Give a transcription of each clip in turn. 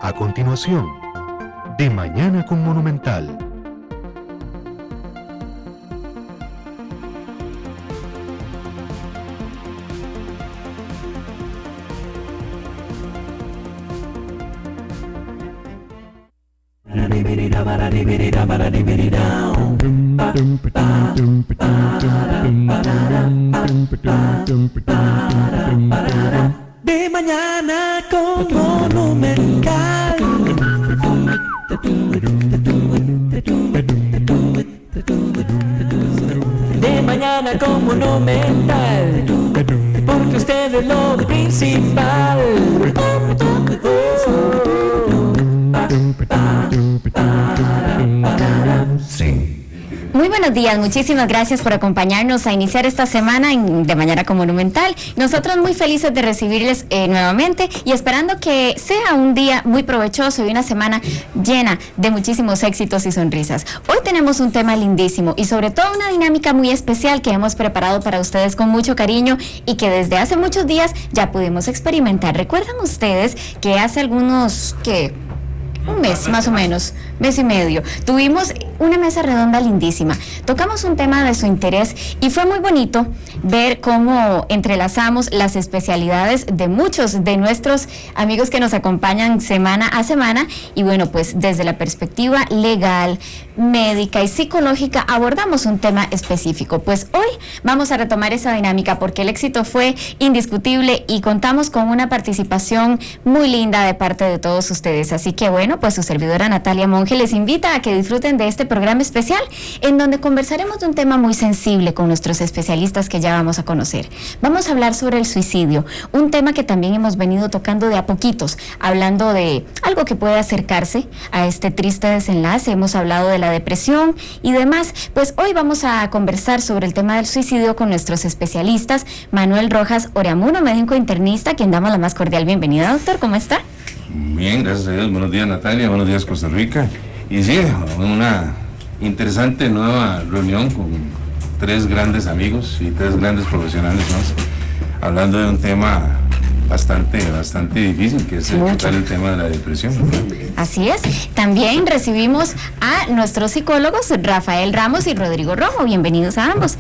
A continuación, De Mañana con Monumental. De mañana con Monumental. De mañana con Monumental. Porque usted es lo principal. Sí. Muy buenos días, muchísimas gracias por acompañarnos a iniciar esta semana de Mañana con Monumental. Nosotros muy felices de recibirles nuevamente y esperando que sea un día muy provechoso y una semana llena de muchísimos éxitos y sonrisas. Hoy tenemos un tema lindísimo y sobre todo una dinámica muy especial que hemos preparado para ustedes con mucho cariño y que desde hace muchos días ya pudimos experimentar. ¿Recuerdan ustedes que hace algunos, un mes más o menos, mes y medio, tuvimos una mesa redonda lindísima, tocamos un tema de su interés y fue muy bonito ver cómo entrelazamos las especialidades de muchos de nuestros amigos que nos acompañan semana a semana y bueno, pues desde la perspectiva legal, médica y psicológica abordamos un tema específico. Pues hoy vamos a retomar esa dinámica porque el éxito fue indiscutible y contamos con una participación muy linda de parte de todos ustedes, así que bueno, pues su servidora Natalia Monge les invita a que disfruten de este programa especial en donde conversaremos de un tema muy sensible con nuestros especialistas que ya vamos a conocer. Vamos a hablar sobre el suicidio, un tema que también hemos venido tocando de a poquitos, hablando de algo que puede acercarse a este triste desenlace. Hemos hablado de la depresión y demás. Pues hoy vamos a conversar sobre el tema del suicidio con nuestros especialistas. Manuel Rojas Oreamuno, médico internista, quien damos la más cordial bienvenida. Doctor, ¿cómo está? Bien, gracias a Dios. Buenos días, Natalia. Buenos días, Costa Rica. Y sí, una interesante nueva reunión con tres grandes amigos y tres grandes profesionales más, hablando de un tema bastante difícil, que es el tema de la depresión, ¿verdad? Así es. También recibimos a nuestros psicólogos Rafael Ramos y Rodrigo Rojo. Bienvenidos a ambos.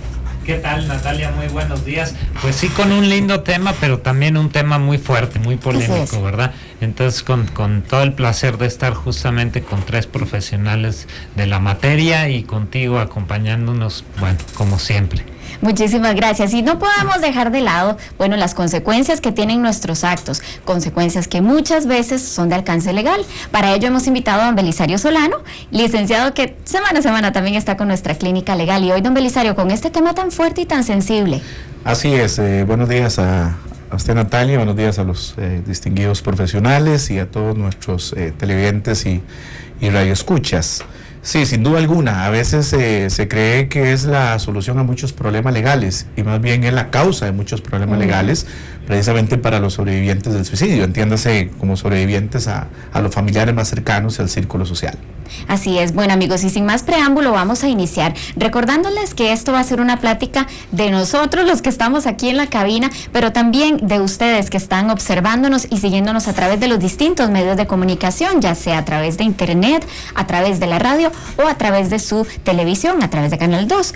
¿Qué tal, Natalia? Muy buenos días. Pues sí, con un lindo tema, pero también un tema muy fuerte, muy polémico, ¿verdad? Entonces, con todo el placer de estar justamente con tres profesionales de la materia y contigo acompañándonos, bueno, como siempre. Muchísimas gracias. Y no podemos dejar de lado, bueno, las consecuencias que tienen nuestros actos, consecuencias que muchas veces son de alcance legal. Para ello hemos invitado a don Belisario Solano, licenciado que semana a semana también está con nuestra clínica legal. Y hoy, don Belisario, con este tema tan fuerte y tan sensible. Así es, buenos días a usted, Natalia, buenos días a los distinguidos profesionales y a todos nuestros televidentes y radioescuchas. Sí, sin duda alguna, a veces se cree que es la solución a muchos problemas legales y más bien es la causa de muchos problemas legales, precisamente para los sobrevivientes del suicidio, entiéndase como sobrevivientes a los familiares más cercanos y al círculo social. Así es. Bueno, amigos, y sin más preámbulo vamos a iniciar recordándoles que esto va a ser una plática de nosotros, los que estamos aquí en la cabina, pero también de ustedes que están observándonos y siguiéndonos a través de los distintos medios de comunicación, ya sea a través de internet, a través de la radio o a través de su televisión, a través de Canal 2.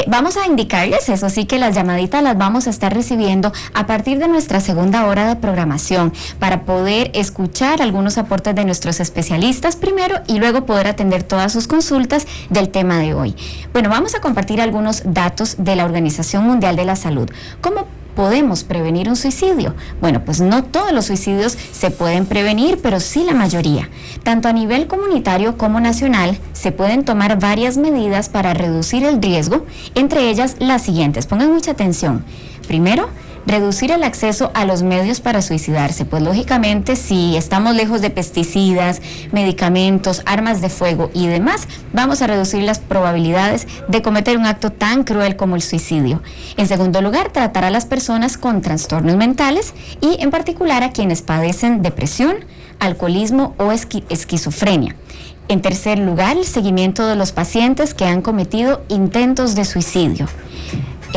Vamos a indicarles, eso sí, que las llamaditas las vamos a estar recibiendo a partir de nuestra segunda hora de programación para poder escuchar algunos aportes de nuestros especialistas primero y luego poder atender todas sus consultas del tema de hoy. Bueno, vamos a compartir algunos datos de la Organización Mundial de la Salud. ¿Cómo podemos prevenir un suicidio? Bueno, pues no todos los suicidios se pueden prevenir, pero sí la mayoría. Tanto a nivel comunitario como nacional se pueden tomar varias medidas para reducir el riesgo, entre ellas las siguientes. Pongan mucha atención. Primero, reducir el acceso a los medios para suicidarse, pues lógicamente si estamos lejos de pesticidas, medicamentos, armas de fuego y demás, vamos a reducir las probabilidades de cometer un acto tan cruel como el suicidio. En segundo lugar, tratar a las personas con trastornos mentales y en particular a quienes padecen depresión, alcoholismo o esquizofrenia. En tercer lugar, el seguimiento de los pacientes que han cometido intentos de suicidio.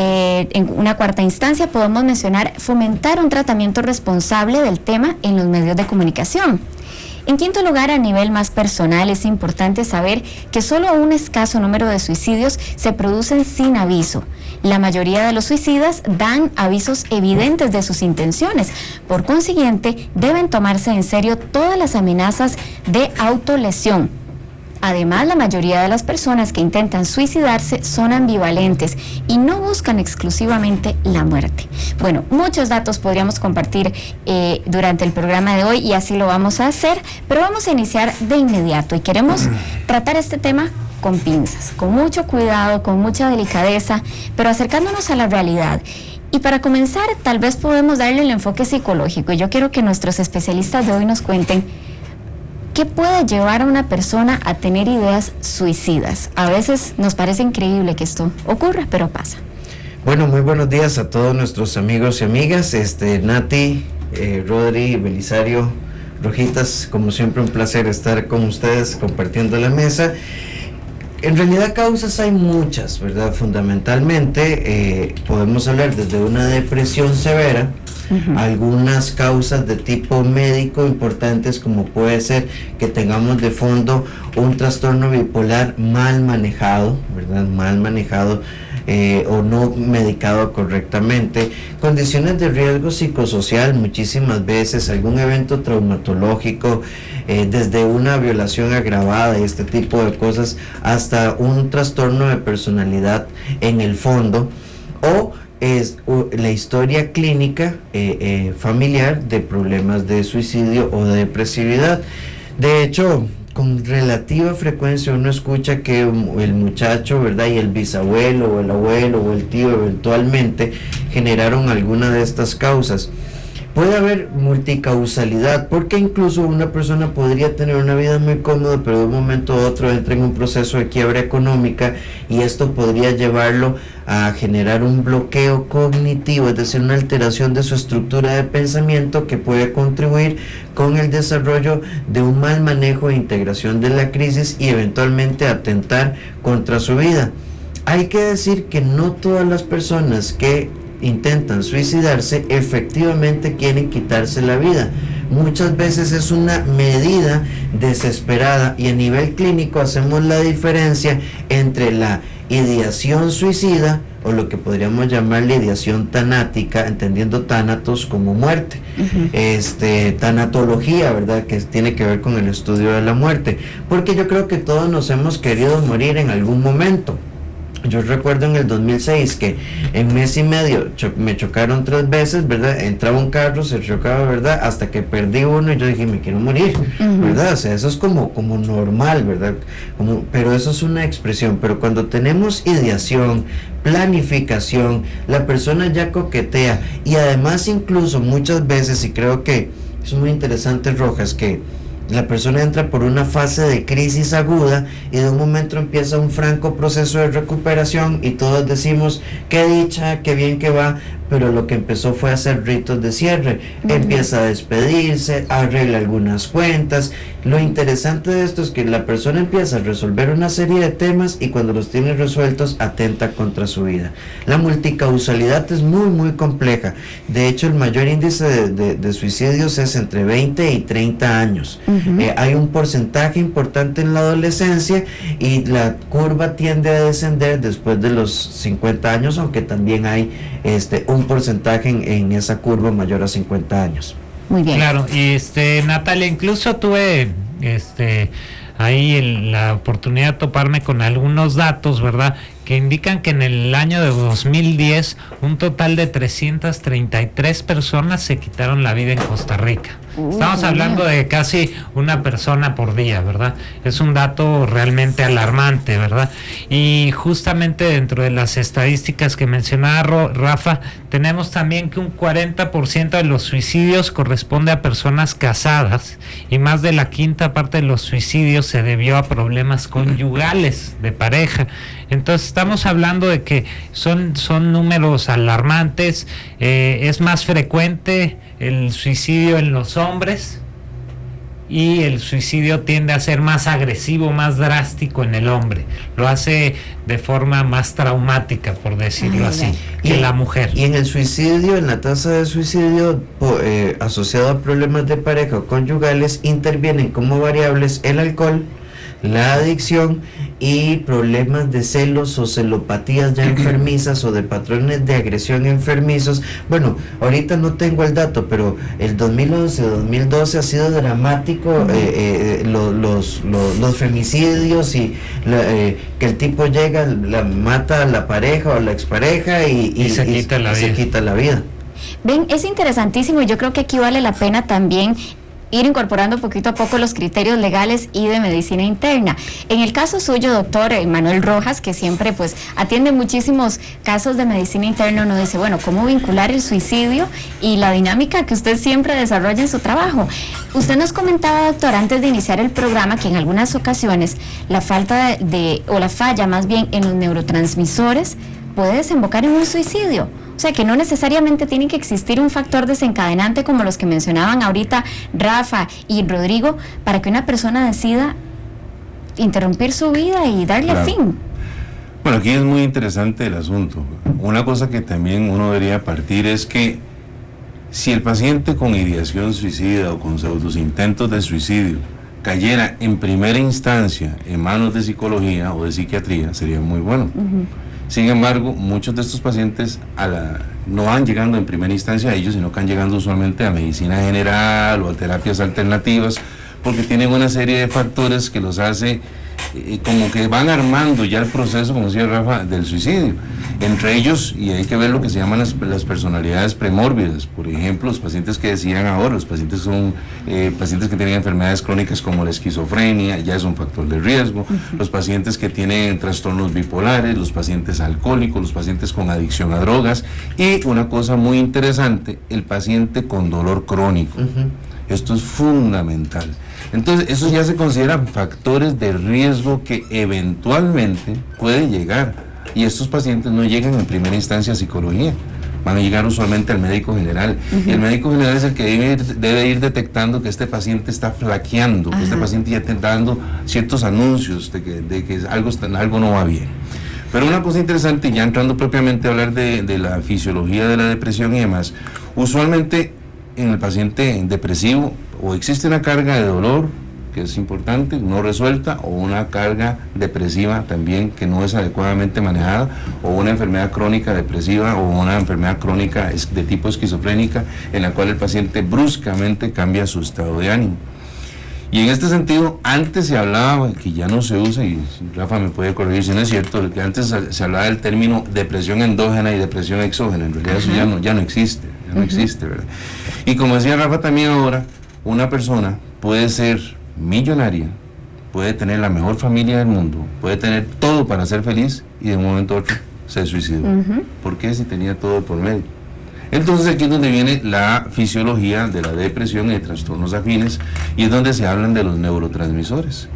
En una cuarta instancia podemos mencionar fomentar un tratamiento responsable del tema en los medios de comunicación. En quinto lugar, a nivel más personal, es importante saber que solo un escaso número de suicidios se producen sin aviso. La mayoría de los suicidas dan avisos evidentes de sus intenciones. Por consiguiente, deben tomarse en serio todas las amenazas de autolesión. Además, la mayoría de las personas que intentan suicidarse son ambivalentes y no buscan exclusivamente la muerte. Bueno, muchos datos podríamos compartir durante el programa de hoy y así lo vamos a hacer, pero vamos a iniciar de inmediato y queremos tratar este tema con pinzas, con mucho cuidado, con mucha delicadeza, pero acercándonos a la realidad. Y para comenzar, tal vez podemos darle el enfoque psicológico. Y yo quiero que nuestros especialistas de hoy nos cuenten ¿qué puede llevar a una persona a tener ideas suicidas? A veces nos parece increíble que esto ocurra, pero pasa. Bueno, muy buenos días a todos nuestros amigos y amigas. Nati, Rodri, Belisario, Rojitas, como siempre un placer estar con ustedes compartiendo la mesa. En realidad causas hay muchas, ¿verdad? Fundamentalmente podemos hablar desde una depresión severa, algunas causas de tipo médico importantes, como puede ser que tengamos de fondo un trastorno bipolar mal manejado, ¿verdad? Mal manejado o no medicado correctamente, condiciones de riesgo psicosocial muchísimas veces, algún evento traumatológico, desde una violación agravada, este tipo de cosas, hasta un trastorno de personalidad en el fondo, o es la historia clínica familiar de problemas de suicidio o de depresividad. De hecho, con relativa frecuencia uno escucha que el muchacho, ¿verdad?, y el bisabuelo o el abuelo o el tío eventualmente generaron alguna de estas causas. Puede haber multicausalidad, porque incluso una persona podría tener una vida muy cómoda, pero de un momento a otro entra en un proceso de quiebra económica y esto podría llevarlo a generar un bloqueo cognitivo, es decir, una alteración de su estructura de pensamiento que puede contribuir con el desarrollo de un mal manejo e integración de la crisis y eventualmente atentar contra su vida. Hay que decir que no todas las personas que intentan suicidarse efectivamente quieren quitarse la vida. Muchas veces es una medida desesperada y a nivel clínico hacemos la diferencia entre la ideación suicida o lo que podríamos llamar la ideación tanática, entendiendo tánatos como muerte, tanatología, ¿verdad?, que tiene que ver con el estudio de la muerte, porque yo creo que todos nos hemos querido morir en algún momento. Yo recuerdo en el 2006 que en mes y medio me chocaron 3 veces, ¿verdad? Entraba un carro, se chocaba, ¿verdad? Hasta que perdí uno y yo dije, me quiero morir, ¿verdad? O sea, eso es como normal, ¿verdad? Pero eso es una expresión. Pero cuando tenemos ideación, planificación, la persona ya coquetea y además incluso muchas veces, y creo que es muy interesante, Rojas, que la persona entra por una fase de crisis aguda y de un momento empieza un franco proceso de recuperación y todos decimos, qué dicha, qué bien que va, pero lo que empezó fue a hacer ritos de cierre. Empieza a despedirse, arregla algunas cuentas. Lo interesante de esto es que la persona empieza a resolver una serie de temas y cuando los tiene resueltos atenta contra su vida. La multicausalidad es muy muy compleja. De hecho, el mayor índice de suicidios es entre 20 y 30 años. Hay un porcentaje importante en la adolescencia y la curva tiende a descender después de los 50 años, aunque también hay un porcentaje en esa curva mayor a 50 años. Muy bien. Claro, y Natalia, incluso tuve ahí la oportunidad de toparme con algunos datos, ¿verdad?, que indican que en el año de 2010 un total de 333 personas se quitaron la vida en Costa Rica. Estamos hablando de casi una persona por día, ¿verdad? Es un dato realmente alarmante, ¿verdad? Y justamente dentro de las estadísticas que mencionaba Rafa, tenemos también que un 40% de los suicidios corresponde a personas casadas y más de la quinta parte de los suicidios se debió a problemas conyugales de pareja. Entonces estamos hablando de que son números alarmantes. Es más frecuente el suicidio en los hombres. y el suicidio tiende a ser más agresivo, más drástico en el hombre. Lo hace de forma más traumática, por decirlo así, que la mujer. Y en el suicidio, en la tasa de suicidio asociado a problemas de pareja o conyugales, intervienen como variables el alcohol, la adicción y problemas de celos o celopatías ya enfermizas o de patrones de agresión enfermizos. Bueno, ahorita no tengo el dato, pero el 2011-2012 ha sido dramático, los femicidios y que el tipo llega, mata a la pareja o a la expareja y se quita la vida. Ven, es interesantísimo y yo creo que aquí vale la pena también ir incorporando poquito a poco los criterios legales y de medicina interna. En el caso suyo, doctor Manuel Rojas, que siempre pues atiende muchísimos casos de medicina interna, uno dice, bueno, ¿cómo vincular el suicidio y la dinámica que usted siempre desarrolla en su trabajo? Usted nos comentaba, doctor, antes de iniciar el programa, que en algunas ocasiones la falta o la falla más bien en los neurotransmisores puede desembocar en un suicidio. O sea, que no necesariamente tiene que existir un factor desencadenante como los que mencionaban ahorita Rafa y Rodrigo para que una persona decida interrumpir su vida y darle fin. Bueno, aquí es muy interesante el asunto. Una cosa que también uno debería partir es que si el paciente con ideación suicida o con pseudos intentos de suicidio cayera en primera instancia en manos de psicología o de psiquiatría, sería muy bueno. Sin embargo, muchos de estos pacientes no van llegando en primera instancia a ellos, sino que van llegando usualmente a medicina general o a terapias alternativas, porque tienen una serie de factores que los hace como que van armando ya el proceso, como decía Rafa, del suicidio. Entre ellos, y hay que ver lo que se llaman las personalidades premórbidas, por ejemplo, los pacientes que decían ahora, los pacientes son pacientes que tienen enfermedades crónicas como la esquizofrenia, ya es un factor de riesgo, los pacientes que tienen trastornos bipolares, los pacientes alcohólicos, los pacientes con adicción a drogas, y una cosa muy interesante, el paciente con dolor crónico. Esto es fundamental. Entonces, eso ya se consideran factores de riesgo que eventualmente pueden llegar. Y estos pacientes no llegan en primera instancia a psicología, van a llegar usualmente al médico general. Y el médico general es el que debe ir detectando que este paciente está flaqueando, que este paciente ya está dando ciertos anuncios de que algo no va bien. Pero una cosa interesante, ya entrando propiamente a hablar de la fisiología de la depresión y demás, usualmente en el paciente depresivo o existe una carga de dolor que es importante, no resuelta, o una carga depresiva también que no es adecuadamente manejada, o una enfermedad crónica depresiva o una enfermedad crónica de tipo esquizofrénica en la cual el paciente bruscamente cambia su estado de ánimo. Y en este sentido, antes se hablaba, que ya no se usa, y Rafa me puede corregir si no es cierto, que antes se hablaba del término depresión endógena y depresión exógena. En realidad eso ya no existe, ¿verdad? Y como decía Rafa también ahora, una persona puede ser millonaria, puede tener la mejor familia del mundo, puede tener todo para ser feliz y de un momento a otro se suicidó. ¿Por qué? Si tenía todo por medio. Entonces aquí es donde viene la fisiología de la depresión y de trastornos afines, y es donde se hablan de los neurotransmisores.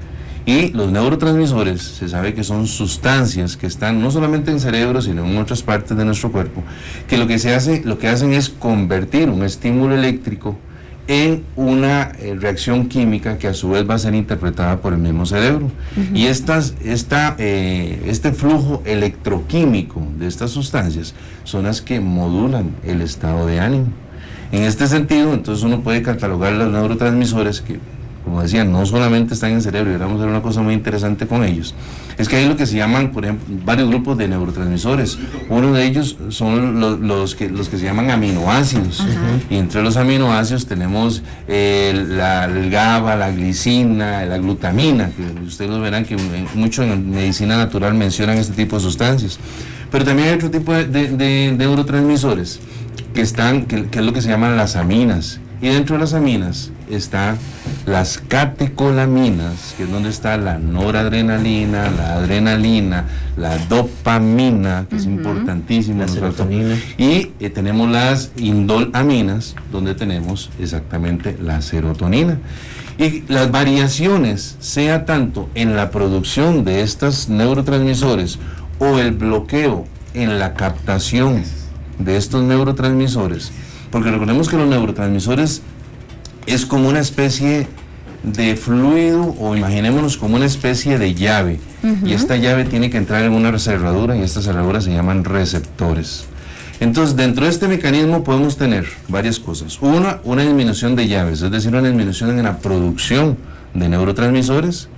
Y los neurotransmisores se sabe que son sustancias que están no solamente en el cerebro, sino en otras partes de nuestro cuerpo, que lo que hacen es convertir un estímulo eléctrico en una reacción química que a su vez va a ser interpretada por el mismo cerebro. Y este flujo electroquímico de estas sustancias son las que modulan el estado de ánimo. En este sentido, entonces uno puede catalogar los neurotransmisores que, como decía, no solamente están en el cerebro, y vamos a ver una cosa muy interesante con ellos, es que hay lo que se llaman, por ejemplo, varios grupos de neurotransmisores. Uno de ellos son los que se llaman aminoácidos, y entre los aminoácidos tenemos el GABA, la glicina, la glutamina, que ustedes lo verán que mucho en medicina natural mencionan este tipo de sustancias. Pero también hay otro tipo de neurotransmisores que es lo que se llaman las aminas. Y dentro de las aminas están las catecolaminas, que es donde está la noradrenalina, la adrenalina, la dopamina, que es importantísima, la serotonina. Y tenemos las indolaminas, donde tenemos exactamente la serotonina. Y las variaciones, sea tanto en la producción de estos neurotransmisores o el bloqueo en la captación de estos neurotransmisores, porque recordemos que los neurotransmisores es como una especie de fluido, o imaginémonos como una especie de llave, y esta llave tiene que entrar en una cerradura, y estas cerraduras se llaman receptores. Entonces, dentro de este mecanismo podemos tener varias cosas. Una disminución de llaves, es decir, una disminución en la producción de neurotransmisores.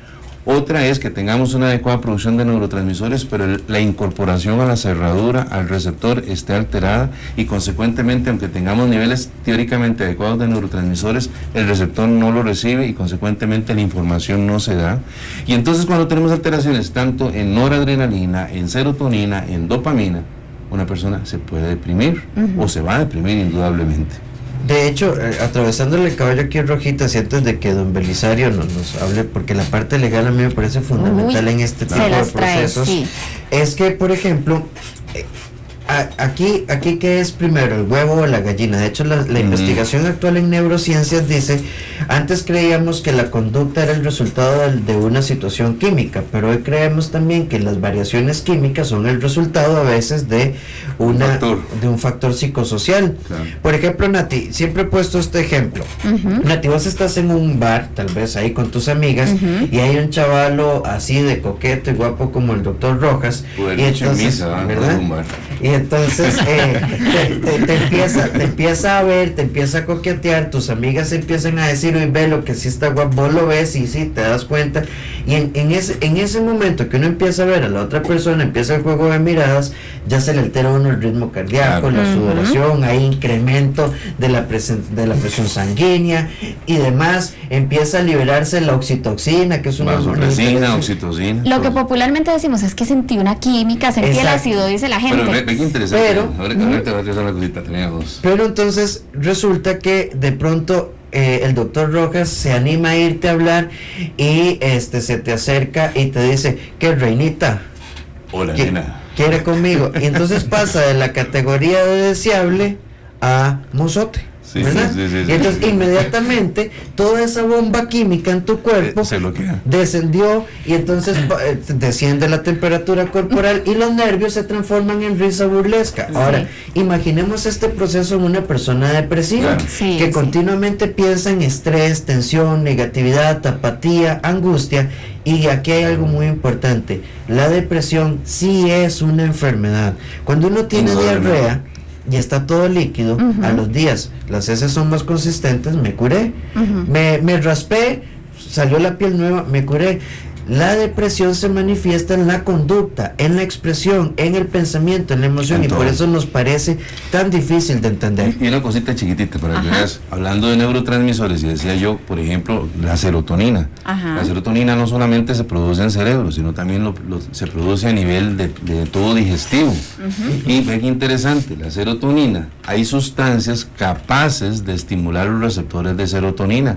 Otra es que tengamos una adecuada producción de neurotransmisores, pero la incorporación a la cerradura, al receptor, esté alterada, y consecuentemente, aunque tengamos niveles teóricamente adecuados de neurotransmisores, el receptor no lo recibe y consecuentemente la información no se da. Y entonces, cuando tenemos alteraciones tanto en noradrenalina, en serotonina, en dopamina, una persona se puede deprimir o se va a deprimir indudablemente. De hecho, atravesándole el caballo aquí, Rojitas, y antes de que don Belisario nos hable, porque la parte legal a mí me parece fundamental en este tipo de procesos, es que, por ejemplo, aquí ¿qué es primero, el huevo o la gallina? De hecho, la investigación actual en neurociencias dice, antes creíamos que la conducta era el resultado de una situación química, pero hoy creemos también que las variaciones químicas son el resultado a veces de un factor psicosocial. Claro. Por ejemplo, Nati, siempre he puesto este ejemplo. Nati, vos estás en un bar, tal vez ahí con tus amigas, y hay un chavalo así de coqueto y guapo como el doctor Rojas, y entonces, ¿verdad? Y entonces te empieza a ver, te empieza a coquetear, tus amigas empiezan a decir, uy, ve lo que sí está guapo, vos lo ves y sí, te das cuenta, y en ese momento que uno empieza a ver a la otra persona, empieza el juego de miradas, ya se le altera a uno el ritmo cardíaco, la sudoración, hay incremento de la presión sanguínea y demás, empieza a liberarse la oxitocina, que es una vasopresina, oxitocina. Lo que popularmente decimos es que sentí una química, sentí el ácido, dice la gente. Pero ve qué interesante. Ahorita voy a decir una cosita, tenía dos. Pero entonces resulta que de pronto el doctor Rojas se anima a irte a hablar y se te acerca y te dice, ¿qué, reinita? Hola, nena. ¿Quiere conmigo? Y entonces pasa de la categoría de deseable a mozote. ¿Verdad? Sí, y entonces inmediatamente toda esa bomba química en tu cuerpo se bloquea, descendió, y entonces desciende la temperatura corporal y los nervios se transforman en risa burlesca. Ahora, imaginemos este proceso en una persona depresiva, que continuamente piensa en estrés, tensión, negatividad, apatía, angustia. Y aquí hay algo muy importante: la depresión sí es una enfermedad. Cuando uno tiene diarrea y está todo líquido, a los días las heces son más consistentes, me curé, me raspé, salió la piel nueva, me curé. La depresión se manifiesta en la conducta, en la expresión, en el pensamiento, en la emoción, y por eso nos parece tan difícil de entender. Y una cosita chiquitita para que veas, hablando de neurotransmisores, y decía yo, por ejemplo, la serotonina. La serotonina no solamente se produce en cerebro, sino también se produce a nivel de todo digestivo. Y ve que interesante, la serotonina, hay sustancias capaces de estimular los receptores de serotonina.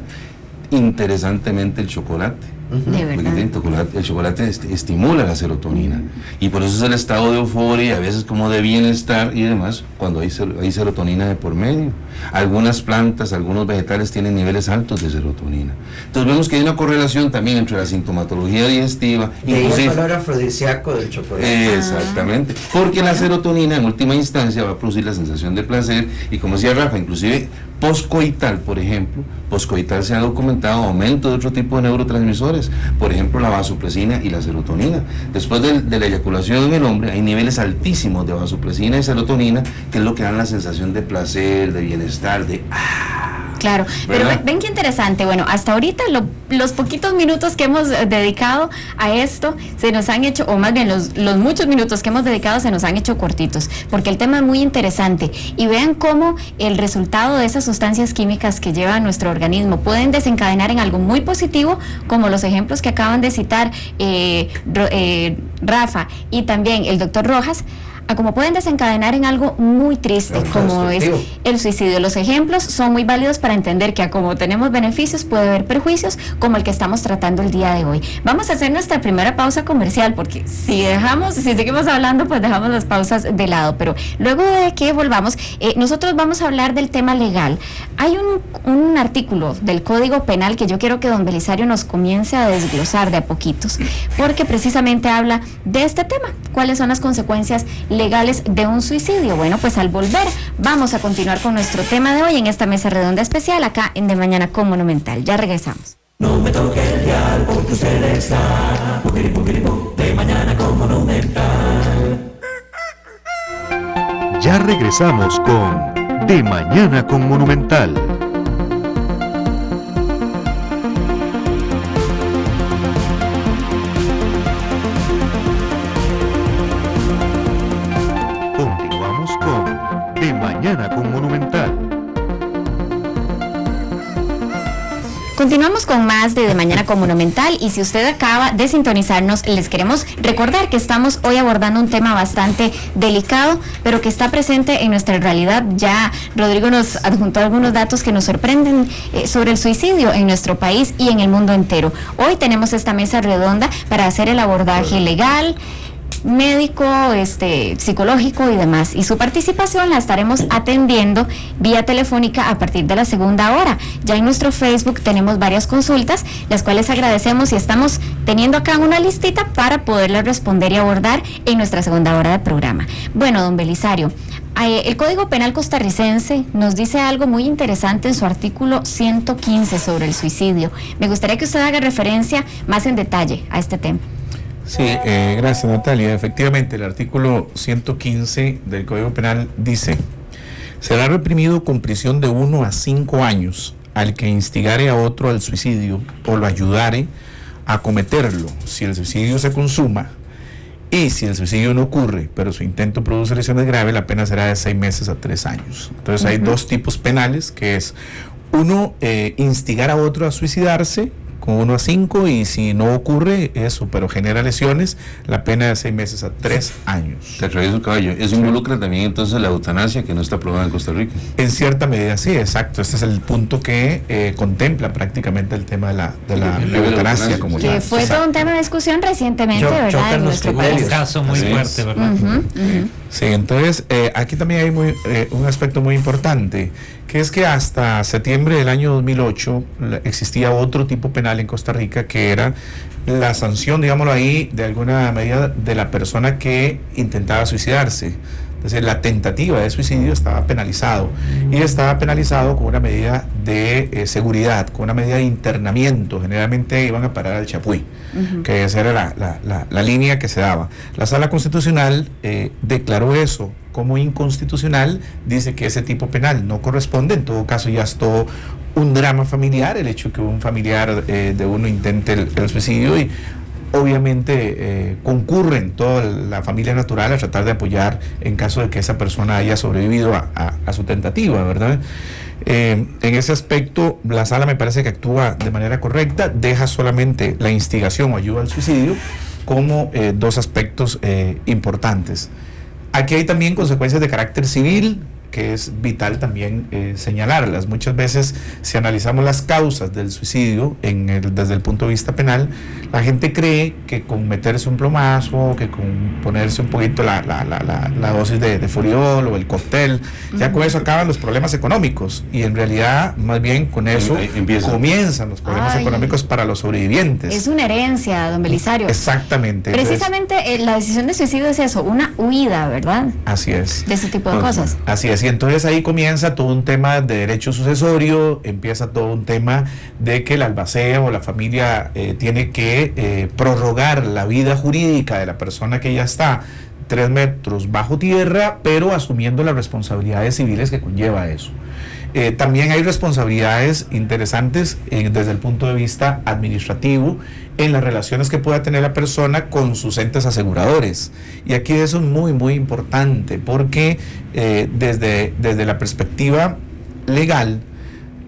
Interesantemente, el chocolate. De verdad. El chocolate estimula la serotonina, y por eso es el estado de euforia, a veces como de bienestar y demás, cuando hay serotonina de por medio. Algunas plantas, algunos vegetales tienen niveles altos de serotonina. Entonces vemos que hay una correlación también entre la sintomatología digestiva y el valor afrodisíaco del chocolate. Exactamente, porque la serotonina en última instancia va a producir la sensación de placer, y como decía Rafa, inclusive poscoital, por ejemplo, poscoital se ha documentado aumento de otro tipo de neurotransmisores, por ejemplo la vasopresina y la serotonina. Después de la eyaculación en el hombre hay niveles altísimos de vasopresina y serotonina, que es lo que dan la sensación de placer, de bienestar, de Claro, pero ven qué interesante. Bueno, hasta ahorita los poquitos minutos que hemos dedicado a esto se nos han hecho, o más bien los muchos minutos que hemos dedicado se nos han hecho cortitos, porque el tema es muy interesante. Y vean cómo el resultado de esas sustancias químicas que lleva nuestro organismo pueden desencadenar en algo muy positivo, como los ejemplos que acaban de citar Rafa y también el doctor Rojas, a como pueden desencadenar en algo muy triste, como es el suicidio. Los ejemplos son muy válidos para entender que a como tenemos beneficios puede haber perjuicios, como el que estamos tratando el día de hoy. Vamos a hacer nuestra primera pausa comercial, porque si seguimos hablando, pues dejamos las pausas de lado, pero luego de que volvamos, nosotros vamos a hablar del tema legal. Hay un artículo del Código Penal que yo quiero que don Belisario nos comience a desglosar de a poquitos, porque precisamente habla de este tema, cuáles son las consecuencias legales de un suicidio. Bueno, pues al volver vamos a continuar con nuestro tema de hoy en esta mesa redonda especial acá en De Mañana con Monumental. Ya regresamos. No me toque el dial porque usted está de mañana con Monumental. Ya regresamos con De Mañana con Monumental. Continuamos con De Mañana con Monumental. Continuamos con más de Mañana con Monumental, y si usted acaba de sintonizarnos, les queremos recordar que estamos hoy abordando un tema bastante delicado, pero que está presente en nuestra realidad. Ya Rodrigo nos adjuntó algunos datos que nos sorprenden sobre el suicidio en nuestro país y en el mundo entero. Hoy tenemos esta mesa redonda para hacer el abordaje legal, médico, psicológico y demás, y su participación la estaremos atendiendo vía telefónica a partir de la segunda hora. Ya en nuestro Facebook tenemos varias consultas, las cuales agradecemos, y estamos teniendo acá una listita para poderlas responder y abordar en nuestra segunda hora de programa. Bueno, don Belisario, el Código Penal costarricense nos dice algo muy interesante en su artículo 115 sobre el suicidio. Me gustaría que usted haga referencia más en detalle a este tema. Sí, gracias, Natalia. Efectivamente, el artículo 115 del Código Penal dice: será reprimido con prisión de 1 a 5 años al que instigare a otro al suicidio o lo ayudare a cometerlo, si el suicidio se consuma, y si el suicidio no ocurre, pero su intento produce lesiones graves, la pena será de 6 meses a 3 años. Entonces hay dos tipos penales, que es uno, instigar a otro a suicidarse, con 1 a 5, y si no ocurre eso, pero genera lesiones, la pena de 6 meses a 3 años. Te atravieso, caballo. Eso involucra también entonces la eutanasia, que no está aprobada en Costa Rica. En cierta medida, sí, exacto. Este es el punto que contempla prácticamente el tema de la eutanasia como que tal. fue todo un tema de discusión recientemente, ¿verdad? En nuestro país. Un caso muy fuerte, ¿verdad? Sí, entonces aquí también hay un aspecto muy importante, que es que hasta septiembre del año 2008 existía otro tipo penal en Costa Rica, que era la sanción, digámoslo ahí, de alguna medida de la persona que intentaba suicidarse. Entonces la tentativa de suicidio estaba penalizado, y estaba penalizado con una medida de seguridad, con una medida de internamiento. Generalmente iban a parar al Chapuí, que esa era la línea que se daba. La Sala Constitucional declaró eso como inconstitucional, dice que ese tipo penal no corresponde. En todo caso, ya es todo un drama familiar, el hecho que un familiar de uno intente el suicidio, y obviamente concurren toda la familia natural a tratar de apoyar en caso de que esa persona haya sobrevivido a su tentativa, ¿verdad? En ese aspecto, la sala me parece que actúa de manera correcta, deja solamente la instigación o ayuda al suicidio como dos aspectos importantes. Aquí hay también consecuencias de carácter civil, que es vital también señalarlas. Muchas veces, si analizamos las causas del suicidio desde el punto de vista penal, la gente cree que con meterse un plomazo, que con ponerse un poquito la dosis de furiol o el cóctel, ya con eso acaban los problemas económicos, y en realidad más bien con eso comienzan los problemas económicos para los sobrevivientes. Es una herencia, don Belisario. Exactamente. Precisamente la decisión de suicidio es eso, una huida, ¿verdad? Así es. De ese tipo de cosas. Así es. Y entonces ahí comienza todo un tema de derecho sucesorio, empieza todo un tema de que el albacea o la familia tiene que prorrogar la vida jurídica de la persona que ya está 3 metros bajo tierra, pero asumiendo las responsabilidades civiles que conlleva eso. También hay responsabilidades interesantes desde el punto de vista administrativo en las relaciones que pueda tener la persona con sus entes aseguradores. Y aquí eso es muy, muy importante, porque desde la perspectiva legal,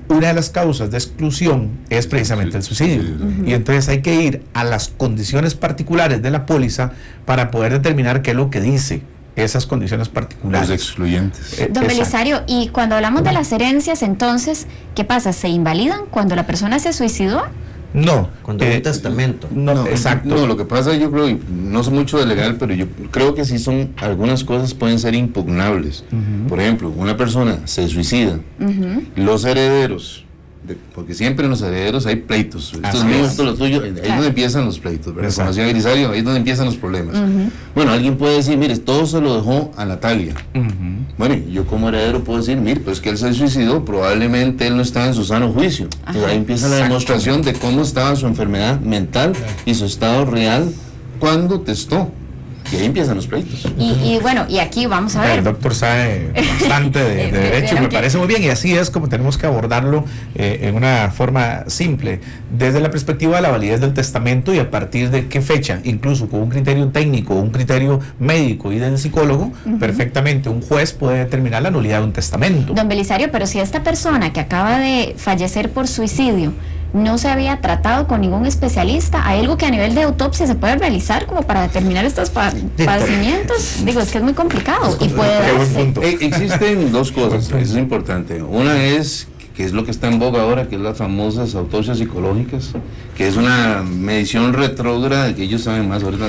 una de las causas de exclusión es precisamente el suicidio. Y entonces hay que ir a las condiciones particulares de la póliza para poder determinar qué es lo que dice esas condiciones particulares. Los excluyentes. Don Belisario, y cuando hablamos de las herencias, entonces, ¿qué pasa? ¿Se invalidan cuando la persona se suicidó? No. Cuando hay un testamento. No, exacto. No, lo que pasa, yo creo, y no sé mucho de legal, pero yo creo que sí algunas cosas pueden ser impugnables. Por ejemplo, una persona se suicida, los herederos porque siempre en los herederos hay pleitos. Esto es Así mío, es. esto es lo tuyo. Ahí es donde empiezan los pleitos, ¿verdad? Como Exacto. decía Belisario, ahí es donde empiezan los problemas. Bueno, alguien puede decir, mire, todo se lo dejó a Natalia. Bueno, y yo como heredero puedo decir, mire, pues que él se suicidó, probablemente él no estaba en su sano juicio. Entonces ahí empieza la demostración de cómo estaba su enfermedad mental y su estado real cuando testó. Y ahí empiezan los pleitos. Y bueno, y aquí vamos a ver. El doctor sabe bastante de derecho y me parece muy bien, y así es como tenemos que abordarlo en una forma simple, desde la perspectiva de la validez del testamento y a partir de qué fecha, incluso con un criterio técnico, un criterio médico y del psicólogo, perfectamente un juez puede determinar la nulidad de un testamento. Don Belisario, pero si esta persona que acaba de fallecer por suicidio no se había tratado con ningún especialista, ¿hay algo que a nivel de autopsia se puede realizar como para determinar estos padecimientos? Digo, es que es muy complicado y puede Qué buen darse. punto. Existen dos cosas, eso es importante. Una es, que es lo que está en boga ahora, que es las famosas autopsias psicológicas, que es una medición retrógrada, que ellos saben más, ahorita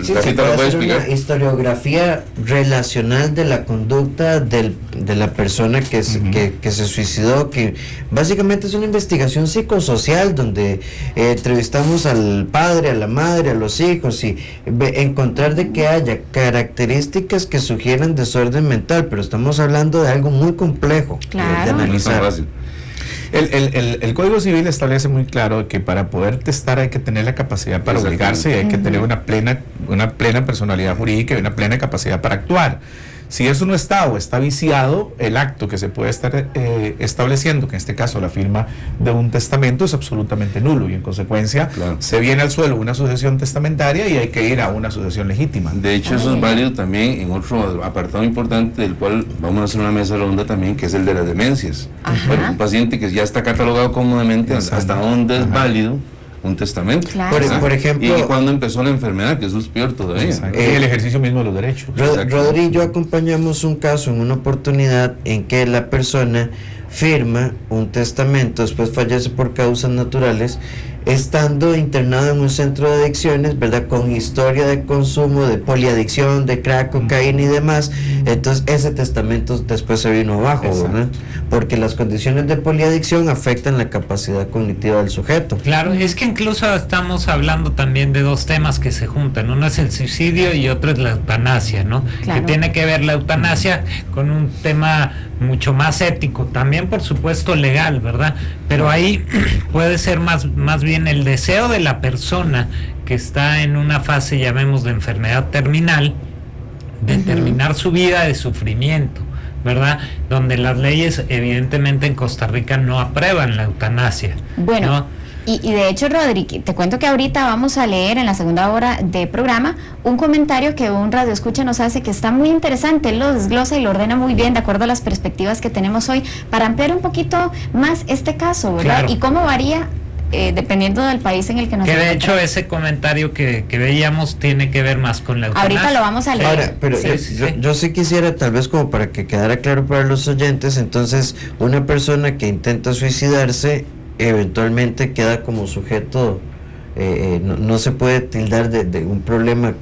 Sí, la se cita puede lo puede hacer una explicar. historiografía relacional de la conducta de la persona que se suicidó, que básicamente es una investigación psicosocial donde entrevistamos al padre, a la madre, a los hijos y encontrar de que haya características que sugieran desorden mental, pero estamos hablando de algo muy complejo Claro. de No es tan analizar. fácil. El Código Civil establece muy claro que para poder testar hay que tener la capacidad para obligarse y hay que tener una plena personalidad jurídica y una plena capacidad para actuar. Si eso no está o está viciado, el acto que se puede estar estableciendo, que en este caso la firma de un testamento, es absolutamente nulo y en consecuencia se viene al suelo una sucesión testamentaria y hay que ir a una sucesión legítima. De hecho, eso es válido también en otro apartado importante del cual vamos a hacer una mesa redonda también, que es el de las demencias. Bueno, un paciente que ya está catalogado cómodamente, hasta dónde es válido un testamento. Claro. Por ejemplo, y cuando empezó la enfermedad, que eso es peor todavía. El ejercicio mismo de los derechos. Rodri y yo acompañamos un caso en una oportunidad en que la persona firma un testamento, después fallece por causas naturales, estando internado en un centro de adicciones, ¿verdad? Con historia de consumo de poliadicción, de crack, cocaína y demás. Entonces ese testamento después se vino abajo, ¿verdad? Porque las condiciones de poliadicción afectan la capacidad cognitiva del sujeto. Claro, es que incluso estamos hablando también de dos temas que se juntan. Uno es el suicidio y otro es la eutanasia, ¿no? Claro. Que tiene que ver la eutanasia con un tema mucho más ético, también por supuesto legal, ¿verdad? Pero ahí puede ser más bien el deseo de la persona que está en una fase, llamemos, de enfermedad terminal, de terminar su vida de sufrimiento, ¿verdad? Donde las leyes evidentemente en Costa Rica no aprueban la eutanasia. Bueno, ¿no? y de hecho, Rodri, te cuento que ahorita vamos a leer en la segunda hora de programa un comentario que un radioescucha nos hace que está muy interesante. Él lo desglosa y lo ordena muy bien de acuerdo a las perspectivas que tenemos hoy para ampliar un poquito más este caso, ¿verdad? Claro. Y cómo varía dependiendo del país en el que nos Que de encontramos. hecho ese comentario que veíamos tiene que ver más con la eutanasia. Ahorita lo vamos a leer. Ahora, pero Sí. yo sí quisiera, tal vez como para que quedara claro para los oyentes, entonces una persona que intenta suicidarse eventualmente queda como sujeto, no se puede tildar de un problema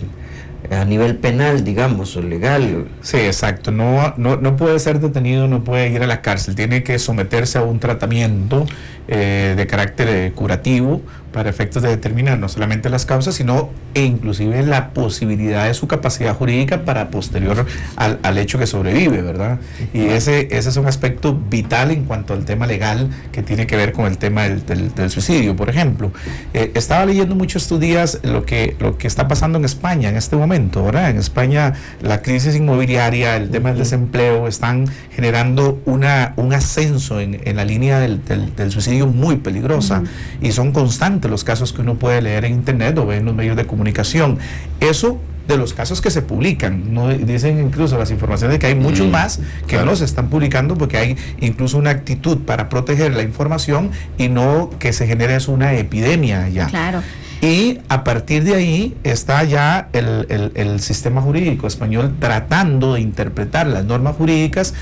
a nivel penal, digamos, o legal. Sí, exacto. No puede ser detenido, no puede ir a la cárcel. Tiene que someterse a un tratamiento de carácter curativo para efectos de determinar no solamente las causas, sino e inclusive la posibilidad de su capacidad jurídica para posterior al hecho que sobrevive, ¿verdad? Y ese es un aspecto vital en cuanto al tema legal que tiene que ver con el tema del suicidio, por ejemplo. Estaba leyendo mucho estos días lo que está pasando en España en este momento, ¿verdad? En España la crisis inmobiliaria, el tema del desempleo están generando un ascenso en la línea del suicidio muy peligrosa y son constantes los casos que uno puede leer en internet o ver en los medios de comunicación. Eso de los casos que se publican, no dicen incluso las informaciones de que hay muchos más que no se están publicando porque hay incluso una actitud para proteger la información y no que se genere eso una epidemia ya. Claro. Y a partir de ahí está ya el sistema jurídico español tratando de interpretar las normas jurídicas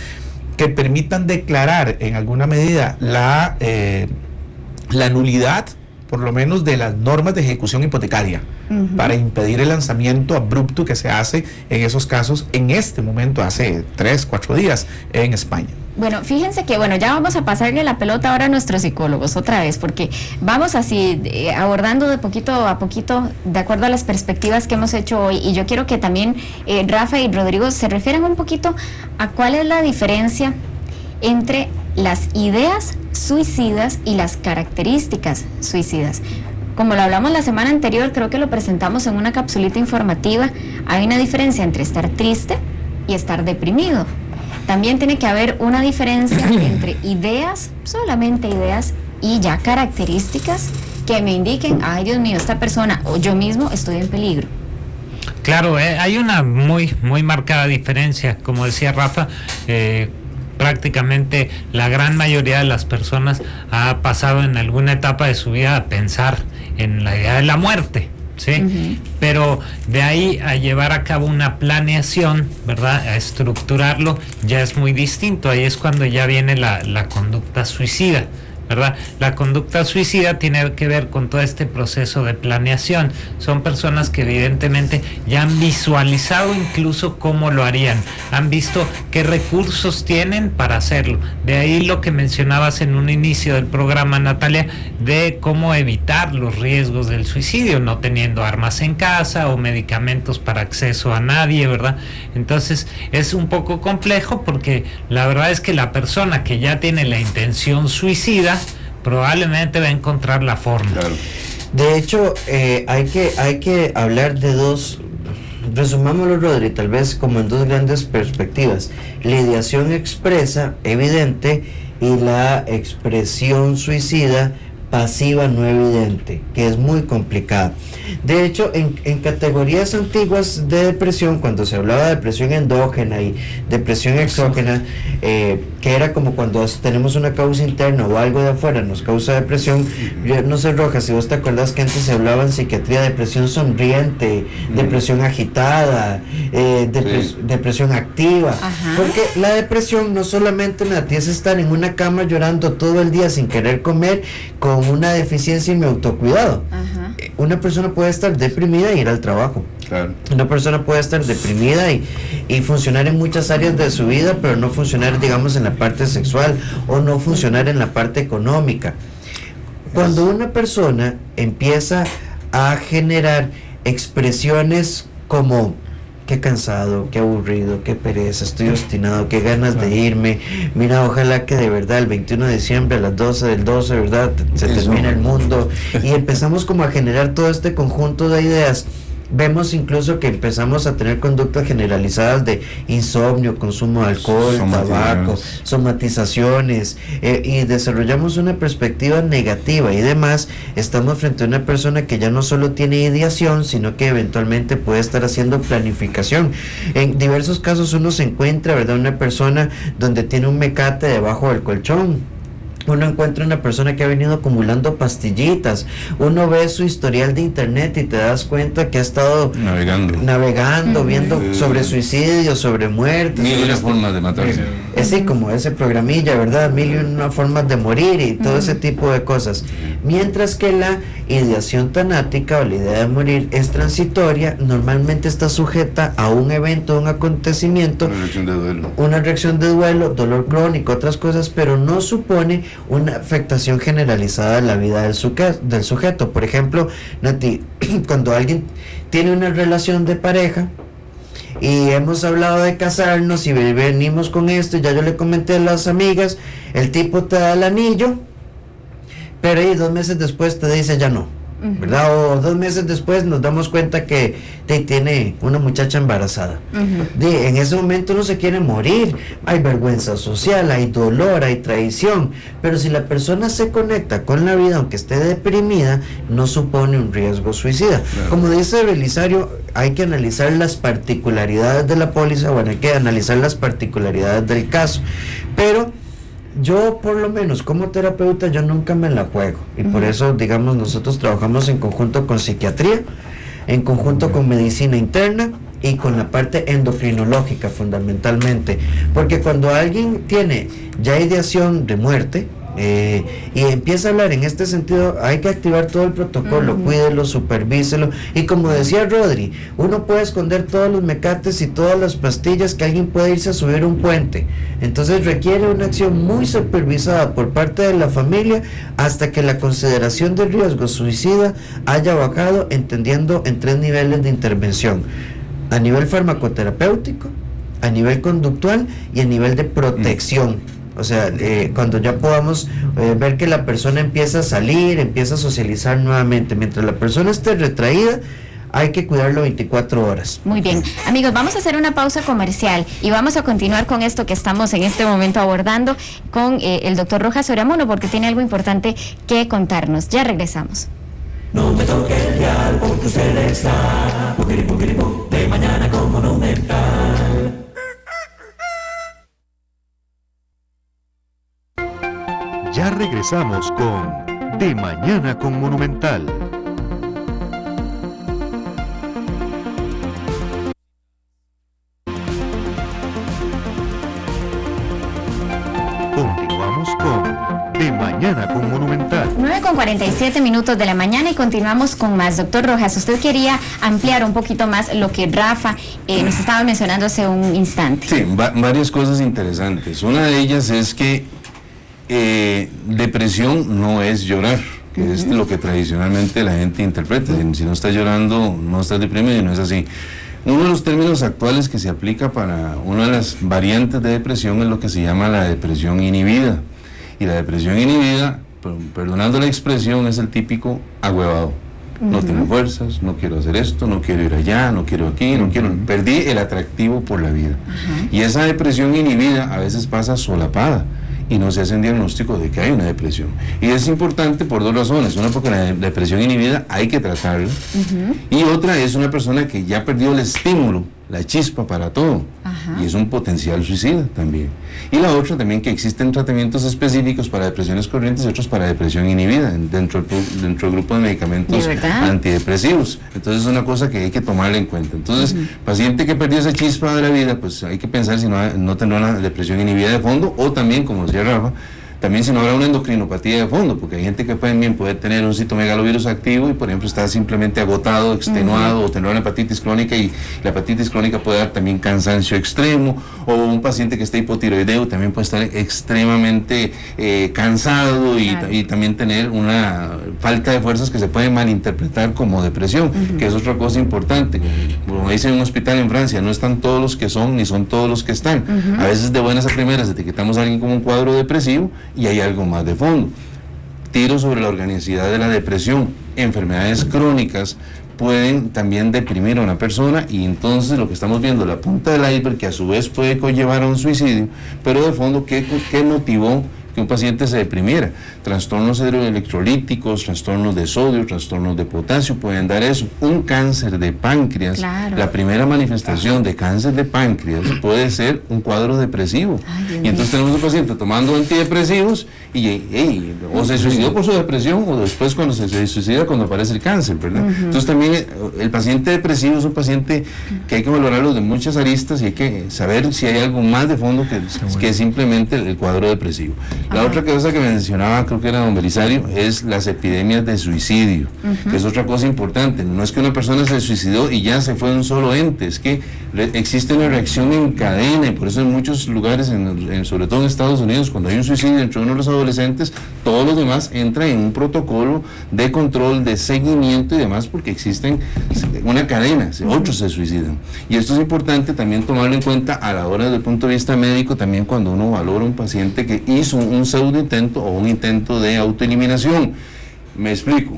que permitan declarar en alguna medida la nulidad, por lo menos, de las normas de ejecución hipotecaria, para impedir el lanzamiento abrupto que se hace en esos casos en este momento, hace 3-4 días, en España. Bueno, fíjense que, bueno, ya vamos a pasarle la pelota ahora a nuestros psicólogos otra vez, porque vamos así abordando de poquito a poquito, de acuerdo a las perspectivas que hemos hecho hoy, y yo quiero que también Rafa y Rodrigo se refieran un poquito a cuál es la diferencia entre las ideas suicidas y las características suicidas. Como lo hablamos la semana anterior, creo que lo presentamos en una capsulita informativa, hay una diferencia entre estar triste y estar deprimido. También tiene que haber una diferencia entre ideas, solamente ideas, y ya características que me indiquen, ay Dios mío, esta persona o yo mismo estoy en peligro. Claro, hay una muy marcada diferencia, como decía Rafa, prácticamente la gran mayoría de las personas ha pasado en alguna etapa de su vida a pensar en la idea de la muerte. ¿Sí? Uh-huh. Pero de ahí a llevar a cabo una planeación, ¿verdad? A estructurarlo, ya es muy distinto. Ahí es cuando ya viene la conducta suicida, ¿verdad? La conducta suicida tiene que ver con todo este proceso de planeación. Son personas que evidentemente ya han visualizado incluso cómo lo harían, han visto qué recursos tienen para hacerlo. De ahí lo que mencionabas en un inicio del programa, Natalia, de cómo evitar los riesgos del suicidio, no teniendo armas en casa o medicamentos para acceso a nadie, ¿verdad? Entonces es un poco complejo, porque la verdad es que la persona que ya tiene la intención suicida probablemente va a encontrar la forma. Claro. De hecho, hay que hablar de dos, resumámoslo, Rodri, tal vez como en dos grandes perspectivas: la ideación expresa, evidente, y la expresión suicida pasiva no evidente, que es muy complicada. De hecho, en categorías antiguas de depresión, cuando se hablaba de depresión endógena y depresión exógena, que era como cuando tenemos una causa interna o algo de afuera nos causa depresión. Yo no sé, Rojas, si vos te acuerdas que antes se hablaba en psiquiatría de depresión sonriente, depresión agitada, depresión activa. Ajá. Porque la depresión no solamente, Nati, es estar en una cama llorando todo el día sin querer comer, con una deficiencia en mi autocuidado. Ajá. Una persona puede estar deprimida y ir al trabajo. Claro. Una persona puede estar deprimida y funcionar en muchas áreas de su vida, pero no funcionar, digamos, en la parte sexual, o no funcionar en la parte económica. Cuando una persona empieza a generar expresiones como: qué cansado, qué aburrido, qué pereza, estoy obstinado, qué ganas de irme, mira, ojalá que de verdad el 21 de diciembre a las 12 del 12, ¿verdad?, se termine el mundo, y empezamos como a generar todo este conjunto de ideas. Vemos incluso que empezamos a tener conductas generalizadas de insomnio, consumo de alcohol, tabaco, somatizaciones, y desarrollamos una perspectiva negativa, y además estamos frente a una persona que ya no solo tiene ideación, sino que eventualmente puede estar haciendo planificación. En diversos casos uno se encuentra, ¿verdad?, una persona donde tiene un mecate debajo del colchón. Uno encuentra una persona que ha venido acumulando pastillitas. Uno ve su historial de internet y te das cuenta que ha estado navegando, viendo sobre suicidios, sobre muertes. Mil y una formas de matarse. Sí, como ese programilla, ¿verdad? Mil y una formas de morir y todo ese tipo de cosas. Mientras que la ideación tanática, o la idea de morir, es transitoria, normalmente está sujeta a un evento, un acontecimiento, una reacción de duelo, dolor crónico, otras cosas, pero no supone una afectación generalizada de la vida del sujeto. Por ejemplo, Nati, cuando alguien tiene una relación de pareja y hemos hablado de casarnos y venimos con esto, y ya yo le comenté a las amigas, el tipo te da el anillo, pero ahí 2 meses después te dice ya no, ¿verdad? O 2 meses después nos damos cuenta que tiene una muchacha embarazada. En ese momento no se quiere morir, hay vergüenza social, hay dolor, hay traición, pero si la persona se conecta con la vida, aunque esté deprimida, no supone un riesgo suicida. Claro. Como dice Belisario, hay que analizar las particularidades de la póliza, bueno, hay que analizar las particularidades del caso, pero yo, por lo menos como terapeuta, yo nunca me la juego, y por eso, digamos, nosotros trabajamos en conjunto con psiquiatría, en conjunto con medicina interna y con la parte endocrinológica fundamentalmente, porque cuando alguien tiene ya ideación de muerte, y empieza a hablar en este sentido. Hay que activar todo el protocolo, cuídelo, supervíselo, y como decía Rodri, uno puede esconder todos los mecates y todas las pastillas que alguien puede irse a subir un puente, entonces requiere una acción muy supervisada por parte de la familia hasta que la consideración de riesgo suicida haya bajado, entendiendo en 3 niveles de intervención: a nivel farmacoterapéutico, a nivel conductual y a nivel de protección. O sea, cuando ya podamos ver que la persona empieza a salir, empieza a socializar nuevamente. Mientras la persona esté retraída, hay que cuidarlo 24 horas. Muy bien, amigos, vamos a hacer una pausa comercial y vamos a continuar con esto que estamos en este momento abordando con el doctor Rojas Oramuno, porque tiene algo importante que contarnos. Ya regresamos. No me toque el dial porque usted está de mañana con Monumental. Ya regresamos con De Mañana con Monumental. Continuamos con De Mañana con Monumental. 9:47 de la mañana y continuamos con más. Doctor Rojas, usted quería ampliar un poquito más lo que Rafa nos estaba mencionando hace un instante. Sí, varias cosas interesantes. Una de ellas es que depresión no es llorar, que es lo que tradicionalmente la gente interpreta. Si no estás llorando, no estás deprimido, y no es así. Uno de los términos actuales que se aplica para una de las variantes de depresión es lo que se llama la depresión inhibida. Y la depresión inhibida, perdonando la expresión, es el típico ahuevado. No tengo fuerzas, no quiero hacer esto, no quiero ir allá, no quiero aquí, perdí el atractivo por la vida. Y esa depresión inhibida a veces pasa solapada y no se hace un diagnóstico de que hay una depresión. Y es importante por 2 razones. Una, porque la depresión inhibida hay que tratarla, y otra es una persona que ya perdió el estímulo, la chispa para todo, y es un potencial suicida también. Y la otra también, que existen tratamientos específicos para depresiones corrientes y otros para depresión inhibida dentro del grupo de medicamentos antidepresivos. Entonces es una cosa que hay que tomarla en cuenta. Entonces, paciente que perdió esa chispa de la vida, pues hay que pensar si no tendrá una depresión inhibida de fondo, o también, como decía Rafa, también si no habrá una endocrinopatía de fondo, porque hay gente que puede tener un citomegalovirus activo y, por ejemplo, está simplemente agotado, extenuado, o tener una hepatitis crónica, y la hepatitis crónica puede dar también cansancio extremo, o un paciente que esté hipotiroideo también puede estar extremadamente cansado y también tener una falta de fuerzas que se puede malinterpretar como depresión, que es otra cosa importante. Como dicen en un hospital en Francia, no están todos los que son, ni son todos los que están. A veces de buenas a primeras etiquetamos a alguien como un cuadro depresivo y hay algo más de fondo. Tiro sobre la organicidad de la depresión. Enfermedades crónicas pueden también deprimir a una persona, y entonces lo que estamos viendo, la punta del iceberg, que a su vez puede conllevar a un suicidio, pero de fondo, ¿qué motivó que un paciente se deprimiera? Trastornos electrolíticos, trastornos de sodio, trastornos de potasio pueden dar eso. Un cáncer de páncreas, la primera manifestación de cáncer de páncreas puede ser un cuadro depresivo. Y entonces tenemos un paciente tomando antidepresivos o se suicidó por su depresión, o después cuando se suicida cuando aparece el cáncer, ¿verdad? Entonces también el paciente depresivo es un paciente que hay que valorarlo de muchas aristas, y hay que saber si hay algo más de fondo que simplemente el cuadro depresivo. La otra cosa que mencionaba, creo que era don Belisario, es las epidemias de suicidio, que es otra cosa importante. No es que una persona se suicidó y ya se fue de un solo ente, es que existe una reacción en cadena, y por eso en muchos lugares, sobre todo en Estados Unidos, cuando hay un suicidio entre uno de los adolescentes, todos los demás entran en un protocolo de control, de seguimiento y demás, porque existen una cadena, otros se suicidan. Y esto es importante también tomarlo en cuenta a la hora, desde el punto de vista médico, también cuando uno valora un paciente que hizo un pseudo intento o un intento de autoeliminación. Me explico.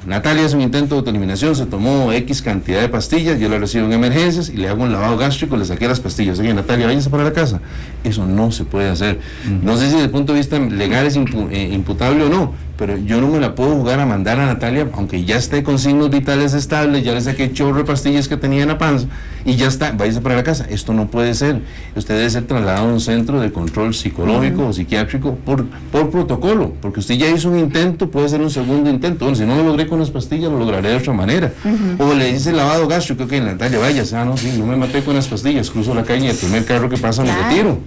Natalia hace un intento de autoeliminación, se tomó X cantidad de pastillas, yo la recibo en emergencias y le hago un lavado gástrico, le saqué las pastillas. Oye, Natalia, váyase para la casa. Eso no se puede hacer. No sé si desde el punto de vista legal es imputable o no, pero yo no me la puedo jugar a mandar a Natalia, aunque ya esté con signos vitales estables, ya le saqué chorro de pastillas que tenía en la panza y ya está, váyase para la casa. Esto no puede ser. Usted debe ser trasladado a un centro de control psicológico o psiquiátrico por protocolo, porque usted ya hizo un intento, puede ser un segundo intento. Bueno, si no lo logré con las pastillas, lo lograré de otra manera. O le dice lavado gástrico, que Natalia, váyase, no me maté con las pastillas, cruzo la calle y el primer carro que pasa me retiro.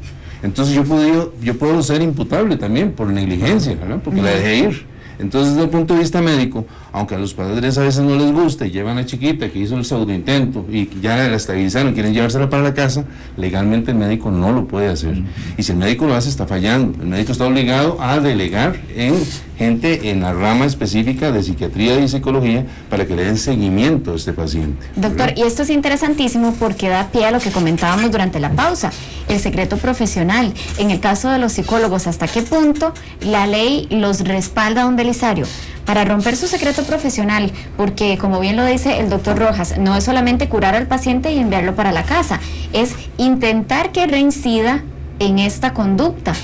Entonces yo puedo ser imputable también por negligencia, ¿verdad? Porque la dejé ir. Entonces, desde el punto de vista médico, aunque a los padres a veces no les gusta y llevan a chiquita que hizo el pseudointento y ya la estabilizaron, quieren llevársela para la casa, legalmente el médico no lo puede hacer. Y si el médico lo hace, está fallando. El médico está obligado a delegar en gente en la rama específica de psiquiatría y psicología para que le den seguimiento a este paciente. Doctor, y esto es interesantísimo porque da pie a lo que comentábamos durante la pausa, el secreto profesional. En el caso de los psicólogos, ¿hasta qué punto la ley los respalda, don Belisario, para romper su secreto profesional? Porque, como bien lo dice el doctor Rojas, no es solamente curar al paciente y enviarlo para la casa, es intentar que reincida en esta conducta.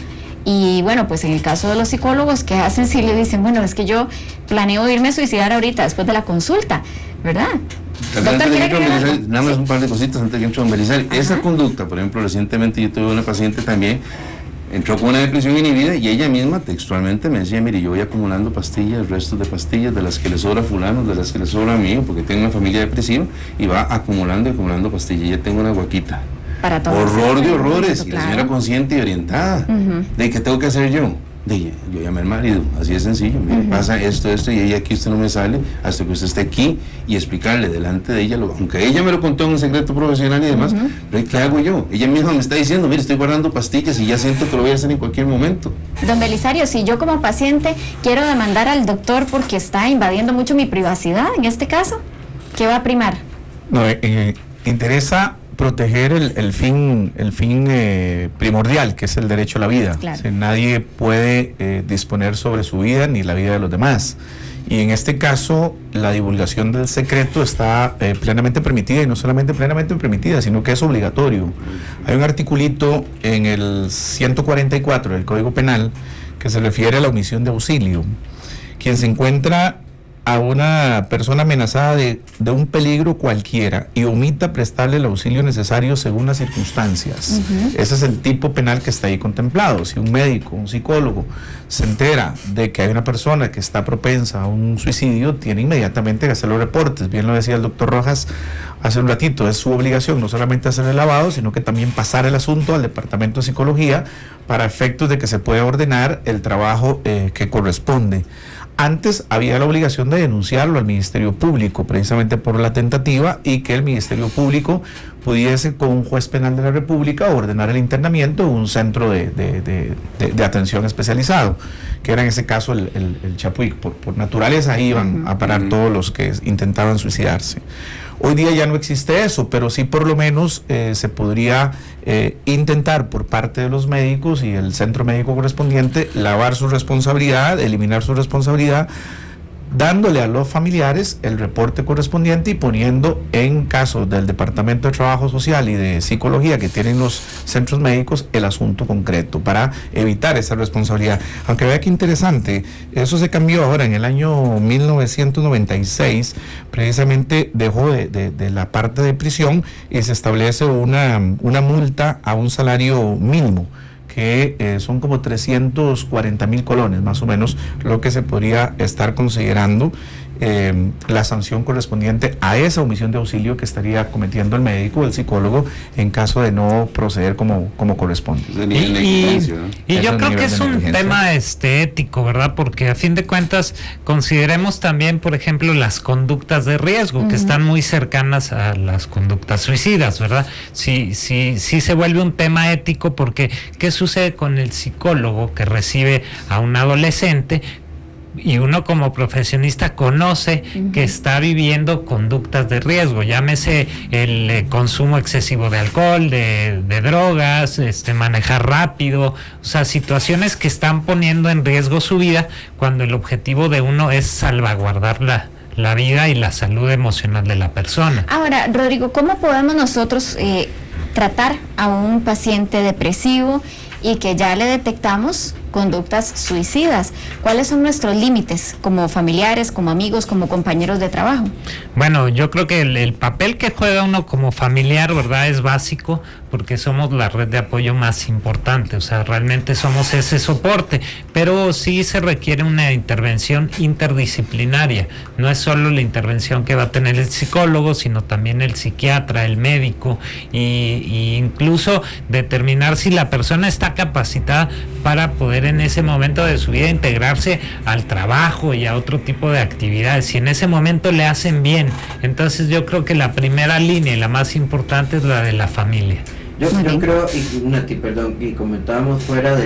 Y bueno, pues en el caso de los psicólogos, ¿qué hacen si le dicen, bueno, es que yo planeo irme a suicidar ahorita después de la consulta, ¿verdad? Doctor, nada más un par de cositas antes que entre don Belisario. Esa conducta, por ejemplo, recientemente yo tuve una paciente también, entró con una depresión inhibida y ella misma textualmente me decía, mire, yo voy acumulando pastillas, restos de pastillas, de las que le sobra a fulano, de las que le sobra a mí, porque tengo una familia depresiva, y va acumulando y acumulando pastillas. Ya tengo una guaquita. Para todo Horror de horrores, claro. Y la señora consciente y orientada. ¿De qué tengo que hacer yo? Yo llamé al marido, así de sencillo, mire, pasa esto, y ella aquí usted no me sale hasta que usted esté aquí, y explicarle delante de ella, aunque ella me lo contó en un secreto profesional y demás, pero ¿qué hago yo? Ella misma me está diciendo, mire, estoy guardando pastillas y ya siento que lo voy a hacer en cualquier momento. Don Belisario, si yo como paciente quiero demandar al doctor porque está invadiendo mucho mi privacidad, en este caso, ¿qué va a primar? No, interesa proteger el fin primordial, que es el derecho a la vida. Claro. O sea, nadie puede disponer sobre su vida ni la vida de los demás. Y en este caso, la divulgación del secreto está plenamente permitida, y no solamente plenamente permitida, sino que es obligatorio. Hay un articulito en el 144 del Código Penal que se refiere a la omisión de auxilio. Quien se encuentra a una persona amenazada de un peligro cualquiera y omita prestarle el auxilio necesario según las circunstancias. Ese es el tipo penal que está ahí contemplado. Si un médico, un psicólogo se entera de que hay una persona que está propensa a un suicidio, tiene inmediatamente que hacer los reportes. Bien lo decía el doctor Rojas hace un ratito, es su obligación no solamente hacer el lavado, sino que también pasar el asunto al Departamento de Psicología para efectos de que se pueda ordenar el trabajo que corresponde. Antes había la obligación de denunciarlo al Ministerio Público, precisamente por la tentativa, y que el Ministerio Público pudiese, con un juez penal de la República, ordenar el internamiento en un centro de atención especializado, que era en ese caso el Chapuí. Por naturaleza iban a parar todos los que intentaban suicidarse. Hoy día ya no existe eso, pero sí por lo menos se podría intentar por parte de los médicos y el centro médico correspondiente lavar su responsabilidad, eliminar su responsabilidad, dándole a los familiares el reporte correspondiente y poniendo, en caso del Departamento de Trabajo Social y de Psicología que tienen los centros médicos, el asunto concreto para evitar esa responsabilidad. Aunque vea que interesante, eso se cambió ahora en el año 1996, precisamente dejó de la parte de prisión y se establece una multa a un salario mínimo, que son como 340,000 colones, más o menos, lo que se podría estar considerando la sanción correspondiente a esa omisión de auxilio que estaría cometiendo el médico o el psicólogo en caso de no proceder como corresponde. Y yo creo que es un tema ético, ¿verdad? Porque a fin de cuentas consideremos también, por ejemplo, las conductas de riesgo, que están muy cercanas a las conductas suicidas, ¿verdad? Sí se vuelve un tema ético, porque ¿qué sucede con el psicólogo que recibe a un adolescente? Y uno como profesionista conoce que está viviendo conductas de riesgo, llámese el consumo excesivo de alcohol, de drogas, manejar rápido, o sea, situaciones que están poniendo en riesgo su vida, cuando el objetivo de uno es salvaguardar la vida y la salud emocional de la persona. Ahora, Rodrigo, ¿cómo podemos nosotros tratar a un paciente depresivo y que ya le detectamos conductas suicidas. ¿Cuáles son nuestros límites como familiares, como amigos, como compañeros de trabajo? Bueno, yo creo que el papel que juega uno como familiar, ¿verdad?, es básico, porque somos la red de apoyo más importante, o sea, realmente somos ese soporte, pero sí se requiere una intervención interdisciplinaria. No es solo la intervención que va a tener el psicólogo, sino también el psiquiatra, el médico, y incluso determinar si la persona está capacitada para poder en ese momento de su vida integrarse al trabajo y a otro tipo de actividades, si en ese momento le hacen bien. Entonces yo creo que la primera línea y la más importante es la de la familia. Yo creo, y Nati, perdón, y comentábamos fuera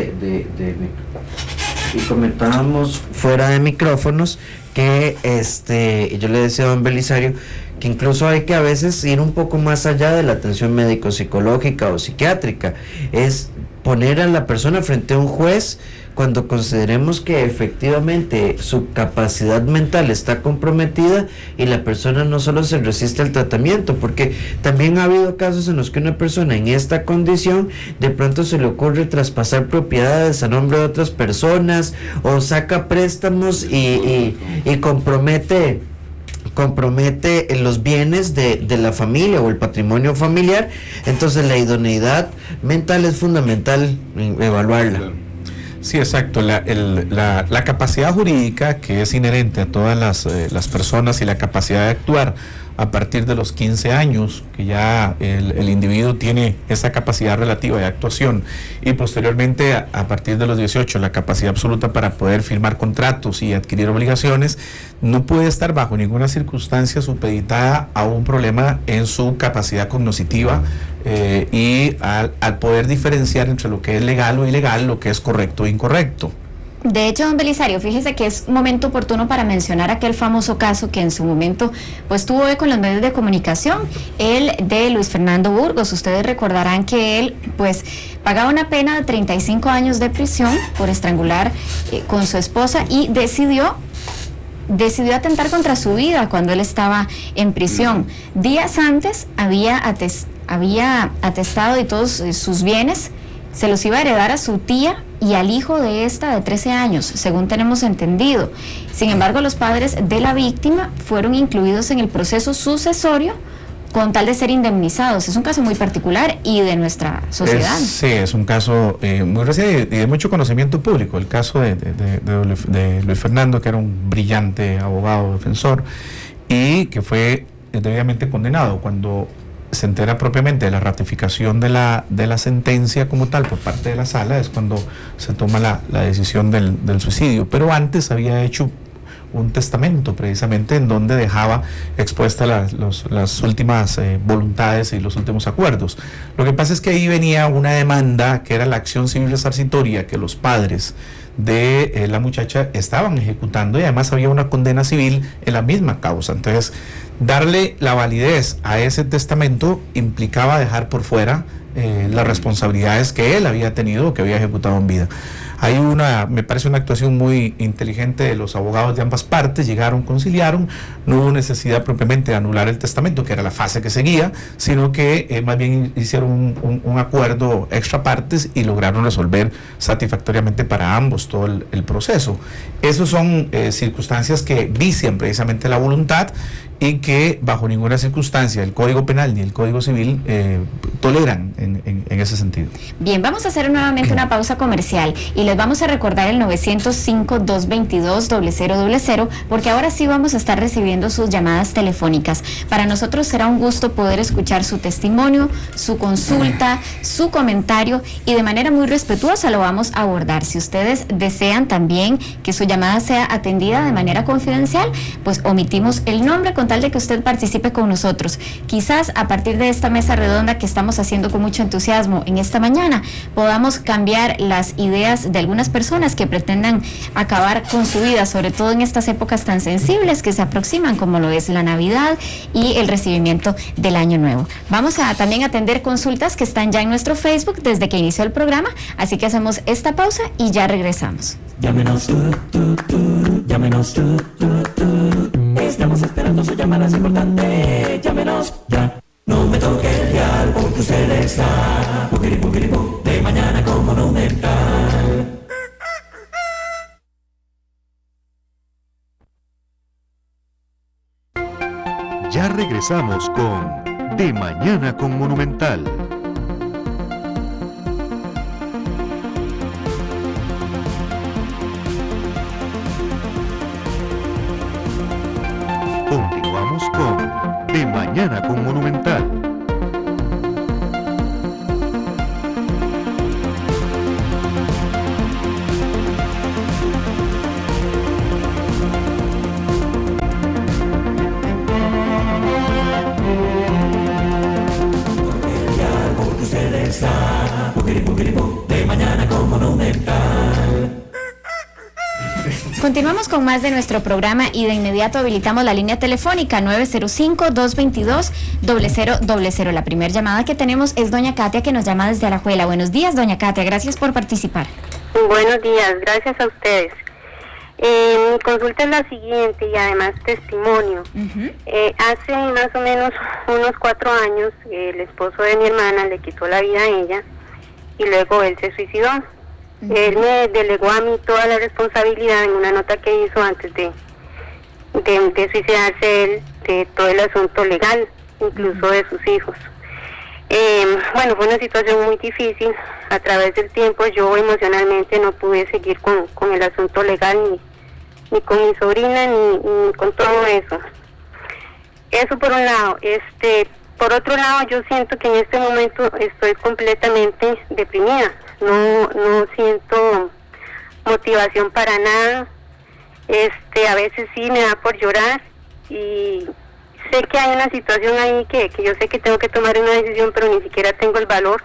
de micrófonos que yo le decía a don Belisario que incluso hay que a veces ir un poco más allá de la atención médico-psicológica o psiquiátrica, es poner a la persona frente a un juez cuando consideremos que efectivamente su capacidad mental está comprometida y la persona no solo se resiste al tratamiento, porque también ha habido casos en los que una persona en esta condición de pronto se le ocurre traspasar propiedades a nombre de otras personas o saca préstamos y compromete los bienes de la familia o el patrimonio familiar. Entonces la idoneidad mental es fundamental evaluarla. Sí, exacto. La capacidad jurídica que es inherente a todas las personas y la capacidad de actuar a partir de los 15 años, que ya el individuo tiene esa capacidad relativa de actuación, y posteriormente a partir de los 18 la capacidad absoluta para poder firmar contratos y adquirir obligaciones, no puede estar bajo ninguna circunstancia supeditada a un problema en su capacidad cognitiva y al poder diferenciar entre lo que es legal o ilegal, lo que es correcto e incorrecto. De hecho, don Belisario, fíjese que es momento oportuno para mencionar aquel famoso caso que en su momento pues tuvo eco en los medios de comunicación, el de Luis Fernando Burgos. Ustedes recordarán que él pues pagaba una pena de 35 años de prisión por estrangular con su esposa y decidió atentar contra su vida cuando él estaba en prisión. Días antes había atestado de todos sus bienes, se los iba a heredar a su tía y al hijo de esta de 13 años, según tenemos entendido. Sin embargo, los padres de la víctima fueron incluidos en el proceso sucesorio con tal de ser indemnizados. Es un caso muy particular y de nuestra sociedad. Sí, es un caso muy reciente y de mucho conocimiento público. El caso de Luis Fernando, que era un brillante abogado defensor y que fue debidamente condenado. Cuando se entera propiamente de la ratificación de la sentencia como tal por parte de la sala, es cuando se toma la decisión del suicidio. Pero antes había hecho un testamento precisamente en donde dejaba expuestas las últimas voluntades y los últimos acuerdos. Lo que pasa es que ahí venía una demanda que era la acción civil resarcitoria que los padres de la muchacha estaban ejecutando, y además había una condena civil en la misma causa. Entonces, darle la validez a ese testamento implicaba dejar por fuera las responsabilidades que él había tenido o que había ejecutado en vida. Hay me parece una actuación muy inteligente de los abogados de ambas partes, llegaron, conciliaron, no hubo necesidad propiamente de anular el testamento, que era la fase que seguía, sino que más bien hicieron un acuerdo extra partes y lograron resolver satisfactoriamente para ambos todo el proceso. Esas son circunstancias que vician precisamente la voluntad y que bajo ninguna circunstancia el Código Penal ni el Código Civil toleran en ese sentido. Bien, vamos a hacer nuevamente una pausa comercial y les vamos a recordar el 905-222-0000, porque ahora sí vamos a estar recibiendo sus llamadas telefónicas. Para nosotros será un gusto poder escuchar su testimonio, su consulta, su comentario, y de manera muy respetuosa lo vamos a abordar. Si ustedes desean también que su llamada sea atendida de manera confidencial, pues omitimos el nombre con tal de que usted participe con nosotros. Quizás a partir de esta mesa redonda que estamos haciendo con mucho entusiasmo en esta mañana, podamos cambiar las ideas de algunas personas que pretendan acabar con su vida, sobre todo en estas épocas tan sensibles que se aproximan, como lo es la Navidad y el recibimiento del Año Nuevo. Vamos a también atender consultas que están ya en nuestro Facebook desde que inició el programa, así que hacemos esta pausa y ya regresamos. Llámenos, llámenos, estamos esperando su llamada, es importante. Llámenos ya. No me toque el dial porque usted está de mañana como Monumental. Ya regresamos con De Mañana con Monumental. Continuamos con De Mañana con Monumental. De Mañana con Monumental. Continuamos con más de nuestro programa y de inmediato habilitamos la línea telefónica 905-222-0000. La primera llamada que tenemos es doña Katia, que nos llama desde Alajuela. Buenos días, doña Katia, gracias por participar. Buenos días, gracias a ustedes. Mi consulta es la siguiente y además testimonio. Hace más o menos unos 4 años el esposo de mi hermana le quitó la vida a ella y luego él se suicidó. Él me delegó a mí toda la responsabilidad en una nota que hizo antes de suicidarse él, de todo el asunto legal, incluso de sus hijos. Bueno, fue una situación muy difícil. A través del tiempo yo emocionalmente no pude seguir con el asunto legal, ni con mi sobrina, ni con todo eso. Eso por un lado. Por otro lado, yo siento que en este momento estoy completamente deprimida. No siento motivación para nada. A veces sí me da por llorar y sé que hay una situación ahí que yo sé que tengo que tomar una decisión, pero ni siquiera tengo el valor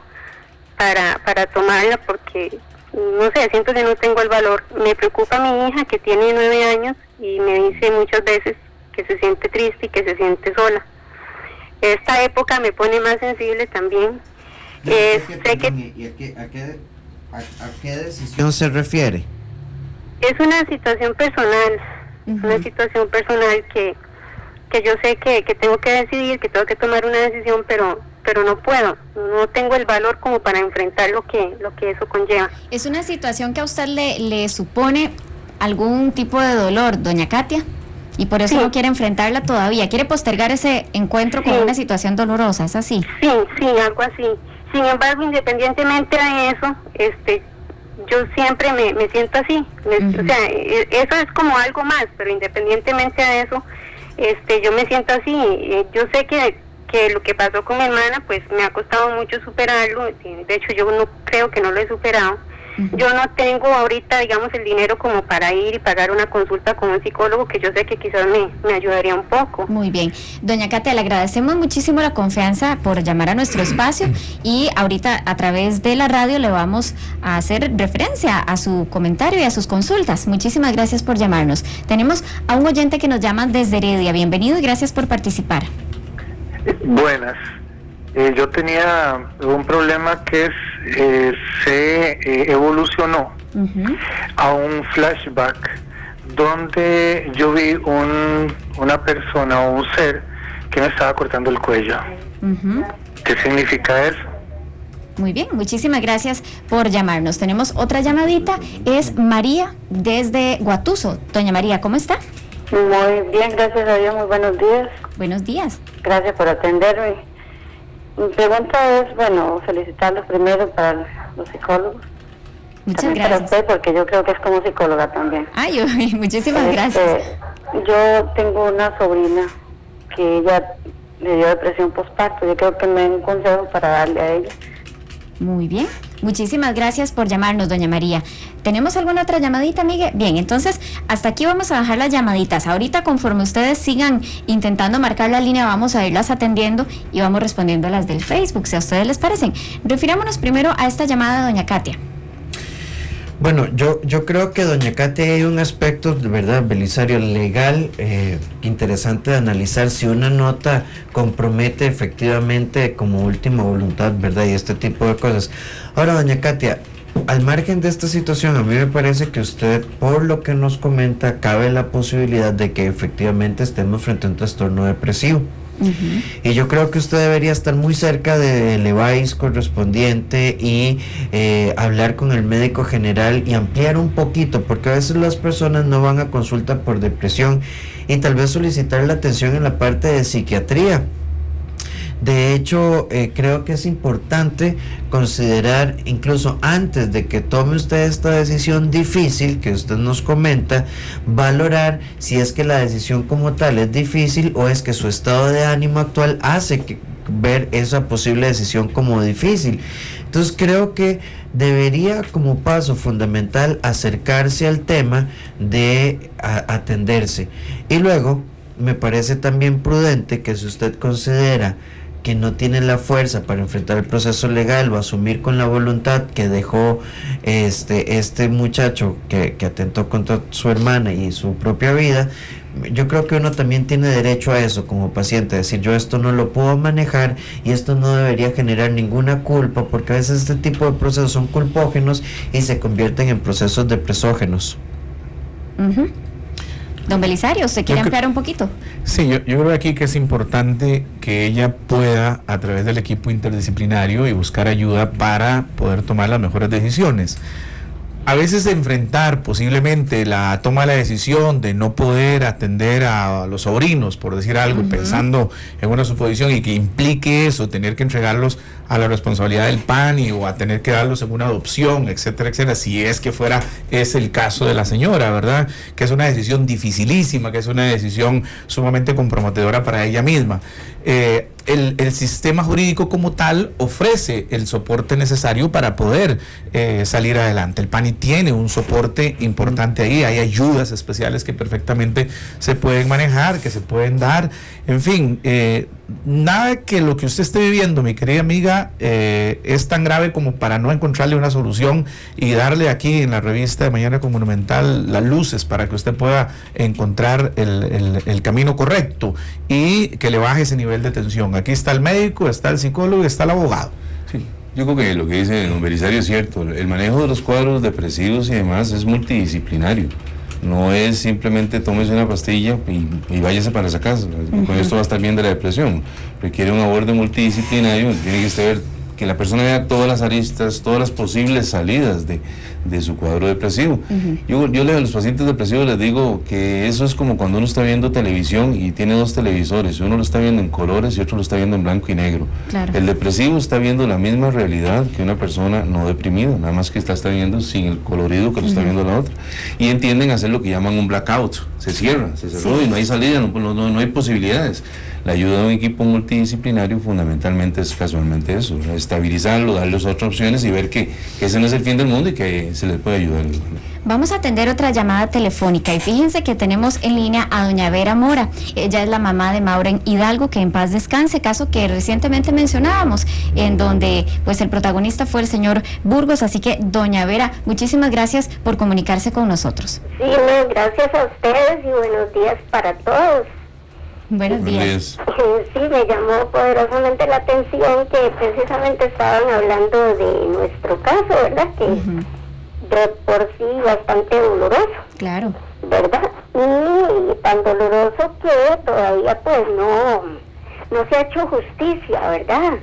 para tomarla porque, no sé, siento que no tengo el valor. Me preocupa mi hija que tiene 9 años y me dice muchas veces que se siente triste y que se siente sola. Esta época me pone más sensible también. ¿A qué decisión se refiere? Es una situación personal, una situación personal que yo sé que tengo que decidir, que tengo que tomar una decisión, pero no puedo, no tengo el valor como para enfrentar lo que eso conlleva. ¿Es una situación que a usted le supone algún tipo de dolor, doña Katia? Y por eso no quiere enfrentarla todavía, quiere postergar ese encuentro con una situación dolorosa, ¿es así? Sí, algo así. Sin embargo, independientemente de eso, yo siempre me siento así. O sea, eso es como algo más, pero independientemente de eso, yo me siento así. Yo sé que lo que pasó con mi hermana, pues me ha costado mucho superarlo. De hecho, yo no creo que no lo he superado. Yo no tengo ahorita, digamos, el dinero como para ir y pagar una consulta con un psicólogo, que yo sé que quizás me ayudaría un poco. Muy bien. Doña Katia, le agradecemos muchísimo la confianza por llamar a nuestro espacio y ahorita a través de la radio le vamos a hacer referencia a su comentario y a sus consultas. Muchísimas gracias por llamarnos. Tenemos a un oyente que nos llama desde Heredia. Bienvenido y gracias por participar. Buenas. Yo tenía un problema que se evolucionó a un flashback donde yo vi una persona o un ser que me estaba cortando el cuello. ¿Qué significa eso? Muy bien, muchísimas gracias por llamarnos. Tenemos otra llamadita, es María desde Guatuso. Doña María, ¿cómo está? Muy bien, gracias a Dios, muy buenos días. Buenos días. Gracias por atenderme. Mi pregunta es, felicitarlos primero para los psicólogos. Muchas también gracias. Para usted, porque yo creo que es como psicóloga también. Ay, muchísimas gracias. Yo tengo una sobrina que ella le dio depresión postparto. Yo creo que me den un consejo para darle a ella. Muy bien. Muchísimas gracias por llamarnos, doña María. ¿Tenemos alguna otra llamadita, Miguel? Bien, entonces hasta aquí vamos a bajar las llamaditas. Ahorita, conforme ustedes sigan intentando marcar la línea, vamos a irlas atendiendo y vamos respondiendo a las del Facebook, si a ustedes les parecen. Refirámonos primero a esta llamada de doña Katia. Bueno, yo creo que doña Katia hay un aspecto, de verdad, Belisario, legal, interesante de analizar si una nota compromete efectivamente como última voluntad, ¿verdad? Y este tipo de cosas. Ahora, doña Katia, al margen de esta situación, a mí me parece que usted, por lo que nos comenta, cabe la posibilidad de que efectivamente estemos frente a un trastorno depresivo. Y yo creo que usted debería estar muy cerca del EVAIS correspondiente y hablar con el médico general y ampliar un poquito, porque a veces las personas no van a consulta por depresión, y tal vez solicitar la atención en la parte de psiquiatría. De hecho, creo que es importante considerar, incluso antes de que tome usted esta decisión difícil que usted nos comenta, valorar si es que la decisión como tal es difícil o es que su estado de ánimo actual hace ver esa posible decisión como difícil. Entonces creo que debería, como paso fundamental, acercarse al tema de atenderse. Y luego, me parece también prudente que si usted considera que no tiene la fuerza para enfrentar el proceso legal o asumir con la voluntad que dejó este muchacho que atentó contra su hermana y su propia vida, yo creo que uno también tiene derecho a eso como paciente, decir yo esto no lo puedo manejar y esto no debería generar ninguna culpa, porque a veces este tipo de procesos son culpógenos y se convierten en procesos depresógenos. Don Belisario, ¿se quiere ampliar un poquito? Sí, yo creo aquí que es importante que ella pueda, a través del equipo interdisciplinario, y buscar ayuda para poder tomar las mejores decisiones. A veces enfrentar posiblemente la toma de la decisión de no poder atender a los sobrinos, por decir algo, pensando en una suposición, y que implique eso, tener que entregarlos a la responsabilidad del PANI o a tener que darlos en una adopción, etcétera, etcétera, si es que es el caso de la señora, ¿verdad? Que es una decisión dificilísima, que es una decisión sumamente comprometedora para ella misma. El sistema jurídico como tal ofrece el soporte necesario para poder salir adelante. El PANI tiene un soporte importante ahí, hay ayudas especiales que perfectamente se pueden manejar, que se pueden dar, en fin, nada que lo que usted esté viviendo, mi querida amiga, es tan grave como para no encontrarle una solución y darle aquí en la revista de Mañana con Monumental las luces para que usted pueda encontrar el camino correcto y que le baje ese nivel de tensión. Aquí está el médico, está el psicólogo y está el abogado. Sí, yo creo que lo que dice don Belisario es cierto. El manejo de los cuadros depresivos y demás es multidisciplinario. No es simplemente tómese una pastilla y váyase para esa casa. Con esto va a estar bien de la depresión. Requiere un abordaje multidisciplinario. Tiene que ver que la persona vea todas las aristas, todas las posibles salidas de su cuadro depresivo. Yo a los pacientes depresivos les digo que eso es como cuando uno está viendo televisión y tiene dos televisores, uno lo está viendo en colores y otro lo está viendo en blanco y negro. Claro. El depresivo está viendo la misma realidad que una persona no deprimida, nada más que está viendo sin el colorido que lo está viendo la otra. Y entienden hacer lo que llaman un blackout, se cierra, se cerró y no hay salida, no hay posibilidades. La ayuda de un equipo multidisciplinario fundamentalmente es casualmente eso, estabilizarlo, darles otras opciones y ver que ese no es el fin del mundo y que se les puede ayudar. Vamos a atender otra llamada telefónica y fíjense que tenemos en línea a doña Vera Mora. Ella es la mamá de Maureen Hidalgo, que en paz descanse, caso que recientemente mencionábamos, en donde pues el protagonista fue el señor Burgos. Así que doña Vera, muchísimas gracias por comunicarse con nosotros. Sí, no, gracias a ustedes y buenos días para todos. Buenos días. Sí, me llamó poderosamente la atención que precisamente estaban hablando de nuestro caso, ¿verdad? Que de por sí bastante doloroso. Claro. ¿Verdad? Y tan doloroso que todavía pues no se ha hecho justicia, ¿verdad?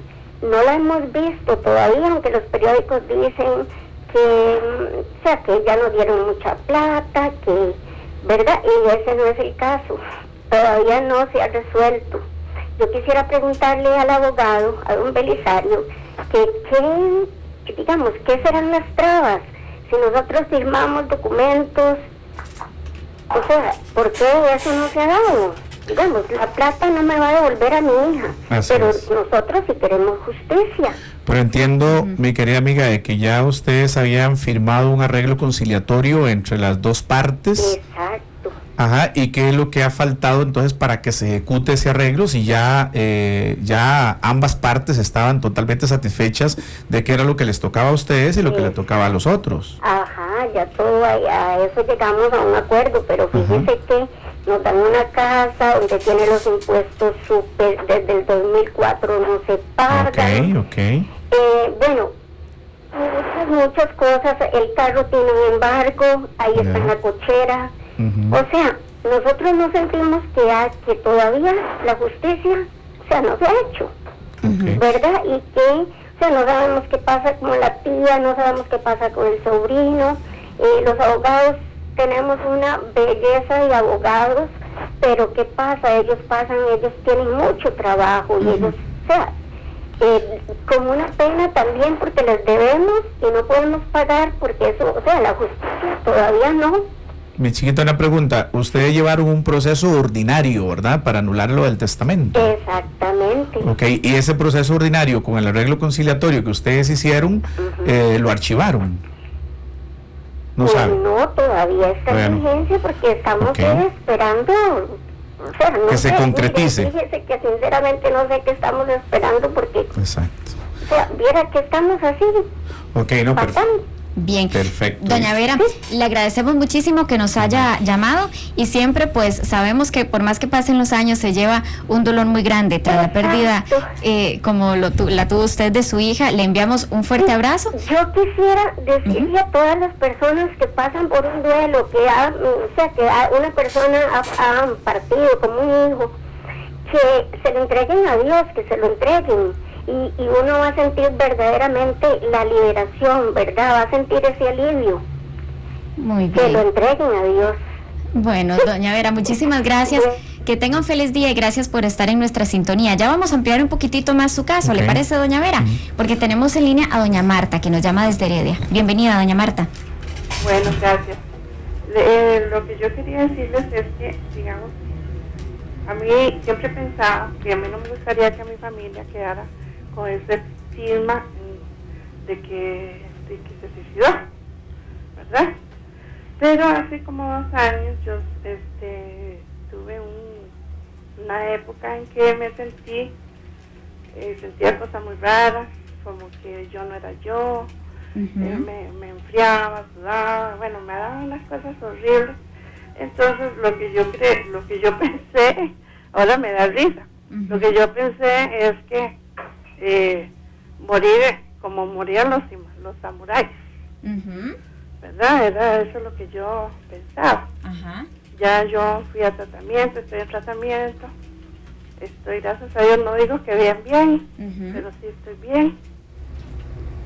No la hemos visto todavía, aunque los periódicos dicen que ya nos dieron mucha plata, ¿verdad? Y ese no es el caso. Todavía no se ha resuelto. Yo quisiera preguntarle al abogado, a don Belisario, ¿qué serán las trabas? Si nosotros firmamos documentos, o sea, ¿por qué eso no se ha dado? Digamos, la plata no me va a devolver a mi hija, pero nosotros sí queremos justicia. Pero entiendo, mi querida amiga, de que ya ustedes habían firmado un arreglo conciliatorio entre las dos partes. Exacto. Ajá, ¿y qué es lo que ha faltado entonces para que se ejecute ese arreglo si ya ambas partes estaban totalmente satisfechas de qué era lo que les tocaba a ustedes y lo que le tocaba a los otros? Ajá, ya todo, a eso llegamos a un acuerdo, pero fíjese que nos dan una casa donde tiene los impuestos desde el 2004 no se pagan. Ok. Bueno, muchas cosas, el carro tiene un embargo, ahí está en la cochera. O sea, nosotros no sentimos que todavía la justicia sea, no se ha hecho, Ok. ¿verdad? Y que, o sea, no sabemos qué pasa con la tía, no sabemos qué pasa con el sobrino. Los abogados tenemos una belleza de abogados, pero ¿qué pasa? Ellos tienen mucho trabajo y ellos, o sea, como una pena también porque les debemos y no podemos pagar porque eso, o sea, la justicia todavía no. Mi chiquita, una pregunta. Ustedes llevaron un proceso ordinario, ¿verdad? Para anular lo del testamento. Exactamente. Ok, y ese proceso ordinario con el arreglo conciliatorio que ustedes hicieron, lo archivaron. No Pues saben. no, todavía está Todavía en no. vigencia porque estamos Ok. esperando, o sea, no Que se sé, concretice. mire, fíjese que sinceramente no sé qué estamos esperando porque, Exacto. o sea, viera que estamos así, Ok, no, perfecto. pasando. Bien, Perfecto. doña Vera, le agradecemos muchísimo que nos haya llamado y siempre pues sabemos que por más que pasen los años se lleva un dolor muy grande tras la pérdida como la tuvo usted de su hija. Le enviamos un fuerte abrazo. Yo quisiera decirle a todas las personas que pasan por un duelo, que una persona ha partido como un hijo, que se lo entreguen a Dios, que se lo entreguen. Y uno va a sentir verdaderamente la liberación, ¿verdad? Va a sentir ese alivio. Muy Que lo bien. entreguen a Dios. Bueno, doña Vera, muchísimas gracias. Que tenga un feliz día y gracias por estar en nuestra sintonía. Ya vamos a ampliar un poquitito más su caso, ¿le Ok. parece, doña Vera? Porque tenemos en línea a doña Marta, que nos llama desde Heredia. Bienvenida, doña Marta. Bueno, gracias. Lo que yo quería decirles es que, digamos, a mí siempre he pensado que a mí no me gustaría que mi familia quedara con ese estigma de que se suicidó, ¿verdad? Pero hace como 2 años yo tuve una época en que me sentía cosas muy raras, como que yo no era yo. Me enfriaba, sudaba, bueno, me daban unas cosas horribles. Entonces lo que yo pensé, ahora me da risa. Lo que yo pensé es que morir como morían los samuráis, ¿verdad? Era eso lo que yo pensaba. Ya yo fui a tratamiento, estoy en tratamiento, gracias a Dios, no digo que bien, pero sí estoy bien.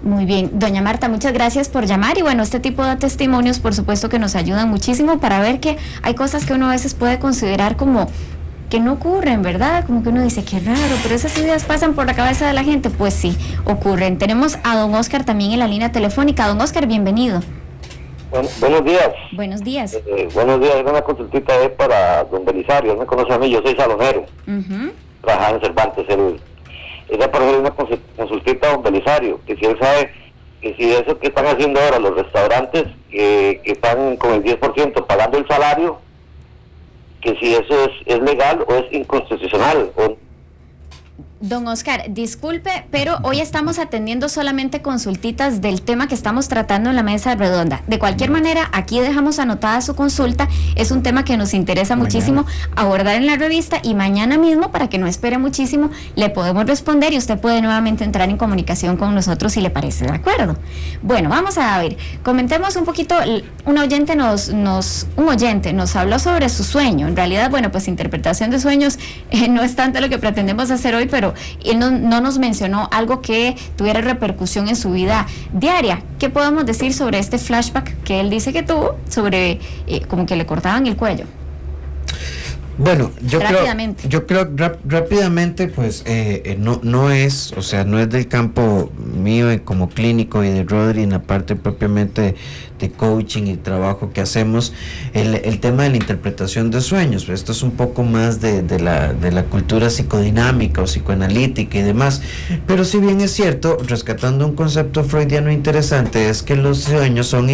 Muy bien, doña Marta, muchas gracias por llamar y bueno, este tipo de testimonios por supuesto que nos ayudan muchísimo para ver que hay cosas que uno a veces puede considerar como que no ocurren, ¿verdad? Como que uno dice, qué raro, pero esas ideas pasan por la cabeza de la gente. Pues sí, ocurren. Tenemos a don Oscar también en la línea telefónica. Don Oscar, bienvenido. Buenos días. Buenos días. Buenos días, una consultita es para don Belisario, él me conoce a mí, yo soy salonero, trabajaba en Cervantes, era para hacer una consultita a don Belisario, que si él sabe que si eso que están haciendo ahora los restaurantes, que están con el 10% pagando el salario, que si eso es legal o es inconstitucional, o Don Oscar, disculpe, pero hoy estamos atendiendo solamente consultitas del tema que estamos tratando en la mesa redonda. De cualquier manera, aquí dejamos anotada su consulta. Es un tema que nos interesa muchísimo abordar en la revista y mañana mismo, para que no espere muchísimo, le podemos responder y usted puede nuevamente entrar en comunicación con nosotros si le parece, ¿de acuerdo? Bueno, vamos a ver, comentemos un poquito. Un oyente nos habló sobre su sueño. En realidad, bueno, pues interpretación de sueños no es tanto lo que pretendemos hacer hoy, pero él no nos mencionó algo que tuviera repercusión en su vida diaria. ¿Qué podemos decir sobre este flashback que él dice que tuvo sobre como que le cortaban el cuello? Bueno, yo Rápidamente. creo rápidamente, pues no es del campo mío como clínico y de Rodri en la parte propiamente de coaching y trabajo que hacemos, el tema de la interpretación de sueños. Esto es un poco más de la cultura psicodinámica o psicoanalítica y demás, pero si bien es cierto, rescatando un concepto freudiano interesante, es que los sueños son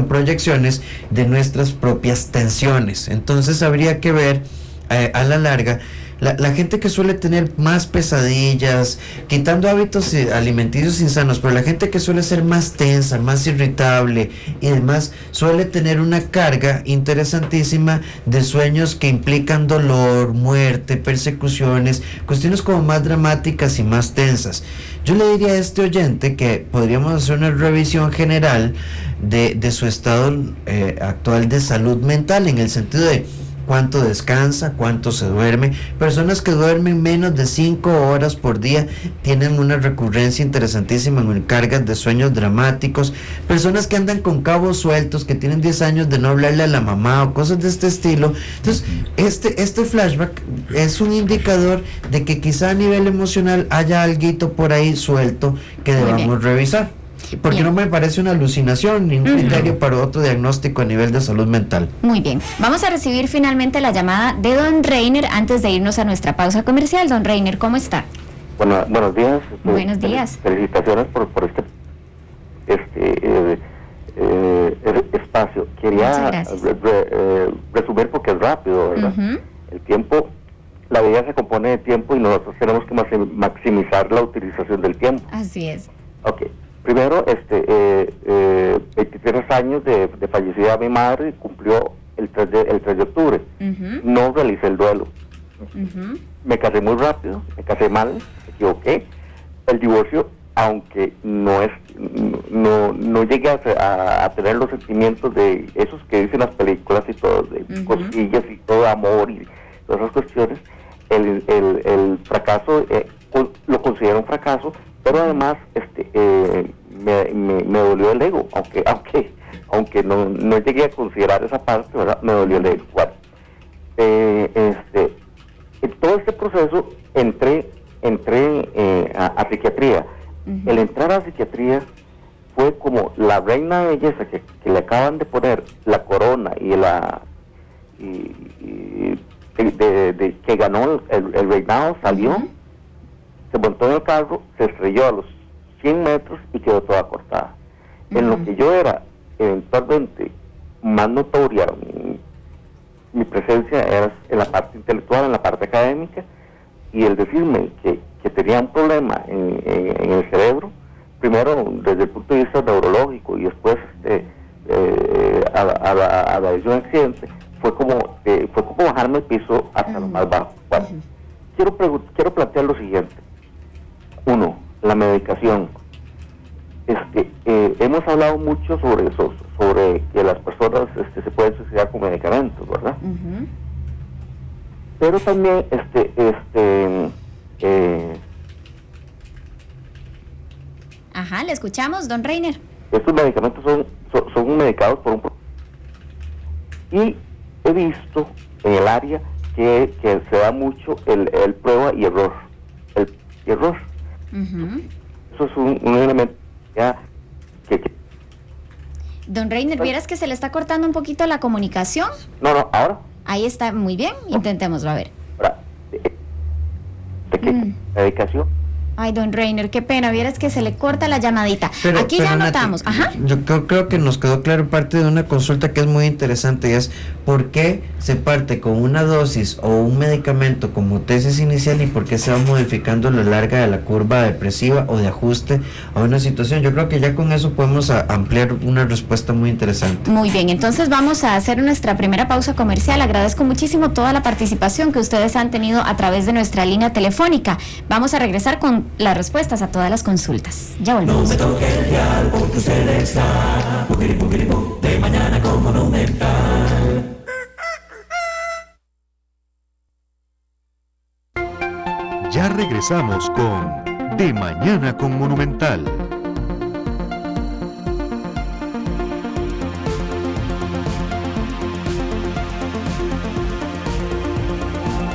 proyecciones de nuestras propias tensiones. Entonces habría que ver a la larga la gente que suele tener más pesadillas, quitando hábitos alimenticios insanos, pero la gente que suele ser más tensa, más irritable y demás, suele tener una carga interesantísima de sueños que implican dolor, muerte, persecuciones, cuestiones como más dramáticas y más tensas. Yo le diría a este oyente que podríamos hacer una revisión general de su estado actual de salud mental, en el sentido de cuánto descansa, cuánto se duerme. Personas que duermen menos de 5 horas por día tienen una recurrencia interesantísima en cargas de sueños dramáticos. Personas que andan con cabos sueltos, que tienen 10 años de no hablarle a la mamá o cosas de este estilo. Entonces, este flashback es un indicador de que quizá a nivel emocional haya alguito por ahí suelto que debamos revisar. Porque no me parece una alucinación ni un criterio para otro diagnóstico a nivel de salud mental. Muy bien, vamos a recibir finalmente la llamada de don Reiner antes de irnos a nuestra pausa comercial. Don Reiner, ¿cómo está? Buenos días. Buenos días. Felicitaciones por este espacio. Quería resumir porque es rápido, ¿verdad? El tiempo, la vida se compone de tiempo y nosotros tenemos que maximizar la utilización del tiempo. Así es. Ok. Primero, 23 años de fallecida mi madre, cumplió el 3 de octubre. No realicé el duelo. Me casé muy rápido, me casé mal, me equivoqué. El divorcio, aunque no llegué a tener los sentimientos de esos que dicen las películas y todo, de cosquillas y todo, amor y todas esas cuestiones, el fracaso, lo considero un fracaso, pero además me dolió el ego, aunque no llegué a considerar esa parte, ¿verdad? Me dolió el ego. Bueno, en todo este proceso entré a psiquiatría. El entrar a psiquiatría fue como la reina de belleza que le acaban de poner la corona y que ganó el reinado, salió, se montó en el carro, se estrelló a los 100 metros y quedó toda cortada. En lo que yo era eventualmente más notoria, mi presencia era en la parte intelectual, en la parte académica, y el decirme que tenía un problema en el cerebro, primero desde el punto de vista neurológico y después a la de un accidente, fue como bajarme el piso hasta lo más bajo. Bueno, quiero plantear lo siguiente. Uno, la medicación. Hemos hablado mucho sobre eso, sobre que las personas se pueden suicidar con medicamentos, ¿verdad? Pero también le escuchamos, don Reiner. Estos medicamentos son medicados por un... Y he visto en el área que se da mucho el prueba y error. Eso es un elemento ya que... Don Reiner, ¿vieras que se le está cortando un poquito la comunicación? No, ahora. Ahí está, muy bien, intentémoslo, a ver. ¿De qué medicación? Ay, don Reiner, qué pena, vieras que se le corta la llamadita. Aquí ya notamos. Yo creo que nos quedó claro parte de una consulta que es muy interesante, y es por qué se parte con una dosis o un medicamento como tesis inicial y por qué se va modificando a lo largo de la curva depresiva o de ajuste a una situación. Yo creo que ya con eso podemos ampliar una respuesta muy interesante. Muy bien, entonces vamos a hacer nuestra primera pausa comercial. Agradezco muchísimo toda la participación que ustedes han tenido a través de nuestra línea telefónica. Vamos a regresar con las respuestas a todas las consultas. Ya volvemos. No me toque el dial porque usted está de mañana con Monumental. Ya regresamos con De Mañana con Monumental.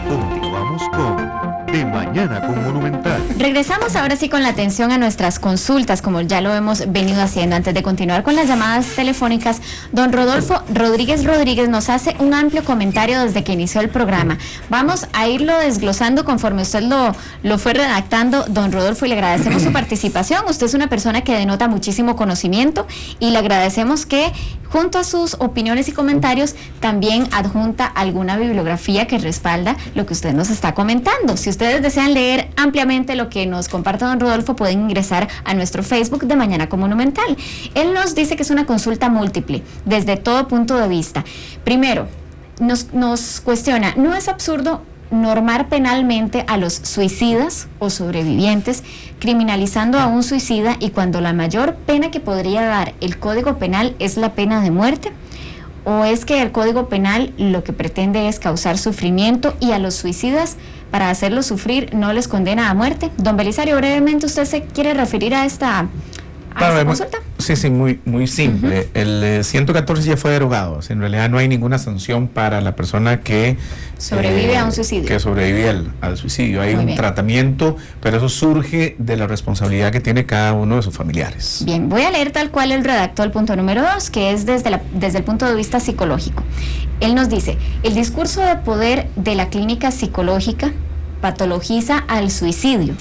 Continuamos con De Mañana con Monumental. Regresamos ahora sí con la atención a nuestras consultas, como ya lo hemos venido haciendo. Antes de continuar con las llamadas telefónicas, don Rodolfo Rodríguez nos hace un amplio comentario desde que inició el programa. Vamos a irlo desglosando conforme usted lo fue redactando, don Rodolfo, y le agradecemos su participación. Usted es una persona que denota muchísimo conocimiento y le agradecemos que junto a sus opiniones y comentarios también adjunta alguna bibliografía que respalda lo que usted nos está comentando. Si ustedes desean leer ampliamente lo que nos comparte don Rodolfo, pueden ingresar a nuestro Facebook de Mañana con Monumental. Él nos dice que es una consulta múltiple, desde todo punto de vista. Primero, nos cuestiona, ¿no es absurdo normar penalmente a los suicidas o sobrevivientes, criminalizando a un suicida y cuando la mayor pena que podría dar el Código Penal es la pena de muerte? ¿O es que el Código Penal lo que pretende es causar sufrimiento y a los suicidas, para hacerlos sufrir, no les condena a muerte? Don Belisario, brevemente, ¿usted se quiere referir a esta consulta? Sí, muy simple. El 114 ya fue derogado. O sea, en realidad no hay ninguna sanción para la persona que sobrevive a un suicidio. Que sobrevive al suicidio. Hay un tratamiento, pero eso surge de la responsabilidad que tiene cada uno de sus familiares. Bien, voy a leer tal cual él redactó el punto número 2, que es desde el punto de vista psicológico. Él nos dice: el discurso de poder de la clínica psicológica patologiza al suicidio.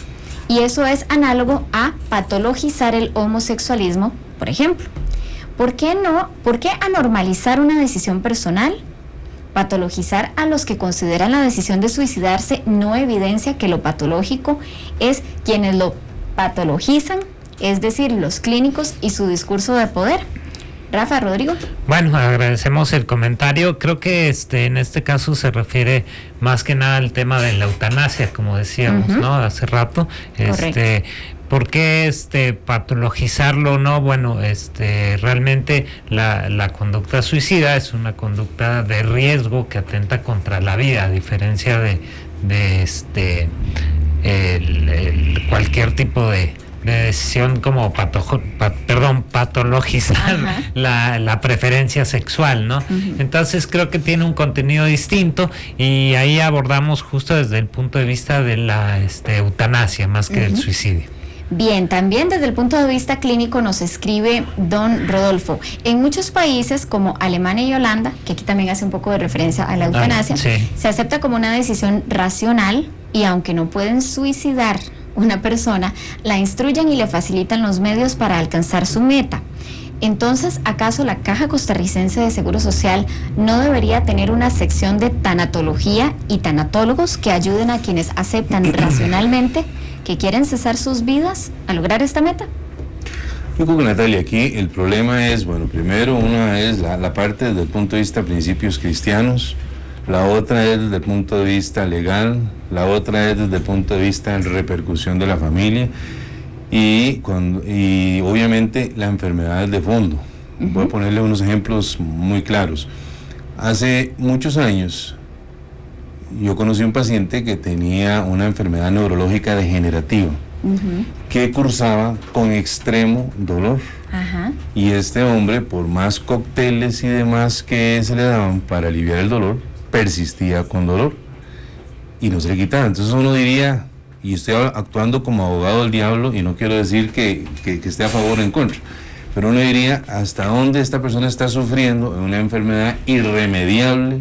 Y eso es análogo a patologizar el homosexualismo, por ejemplo. ¿Por qué anormalizar una decisión personal? Patologizar a los que consideran la decisión de suicidarse no evidencia que lo patológico es quienes lo patologizan, es decir, los clínicos y su discurso de poder. Rafa, Rodrigo. Bueno, agradecemos el comentario. Creo que en este caso se refiere más que nada al tema de la eutanasia, como decíamos, ¿no? Hace rato. ¿Por qué patologizarlo? No, bueno, realmente la conducta suicida es una conducta de riesgo que atenta contra la vida, a diferencia de cualquier tipo de decisión como patologizar la preferencia sexual, ¿no? Entonces creo que tiene un contenido distinto y ahí abordamos justo desde el punto de vista de la eutanasia más que del suicidio. Bien, también desde el punto de vista clínico nos escribe don Rodolfo: en muchos países como Alemania y Holanda, que aquí también hace un poco de referencia a la eutanasia, se acepta como una decisión racional, y aunque no pueden suicidar una persona, la instruyen y le facilitan los medios para alcanzar su meta. Entonces, ¿acaso la Caja Costarricense de Seguro Social no debería tener una sección de tanatología y tanatólogos que ayuden a quienes aceptan racionalmente que quieren cesar sus vidas a lograr esta meta? Yo creo que, Natalia, aquí el problema es, bueno, primero una es la parte desde el punto de vista de principios cristianos, la otra es desde el punto de vista legal, la otra es desde el punto de vista de repercusión de la familia y obviamente la enfermedad de fondo. Voy a ponerle unos ejemplos muy claros. Hace muchos años yo conocí un paciente que tenía una enfermedad neurológica degenerativa que cursaba con extremo dolor. Y este hombre, por más cócteles y demás que se le daban para aliviar el dolor, persistía con dolor y no se le quitaba. Entonces uno diría, y estoy actuando como abogado del diablo y no quiero decir que esté a favor o en contra, pero uno diría, ¿hasta dónde esta persona está sufriendo en una enfermedad irremediable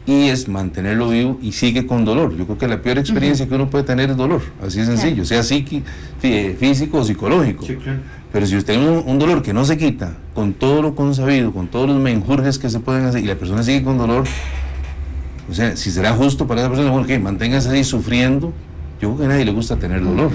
y es mantenerlo vivo y sigue con dolor? Yo creo que la peor experiencia que uno puede tener es dolor, así de sencillo, sea físico o psicológico. Sí, claro. Pero si usted tiene un dolor que no se quita, con todo lo consabido, con todos los menjurjes que se pueden hacer, y la persona sigue con dolor, o sea, si será justo para esa persona, bueno, que manténgase ahí sufriendo. Yo creo que a nadie le gusta tener dolor.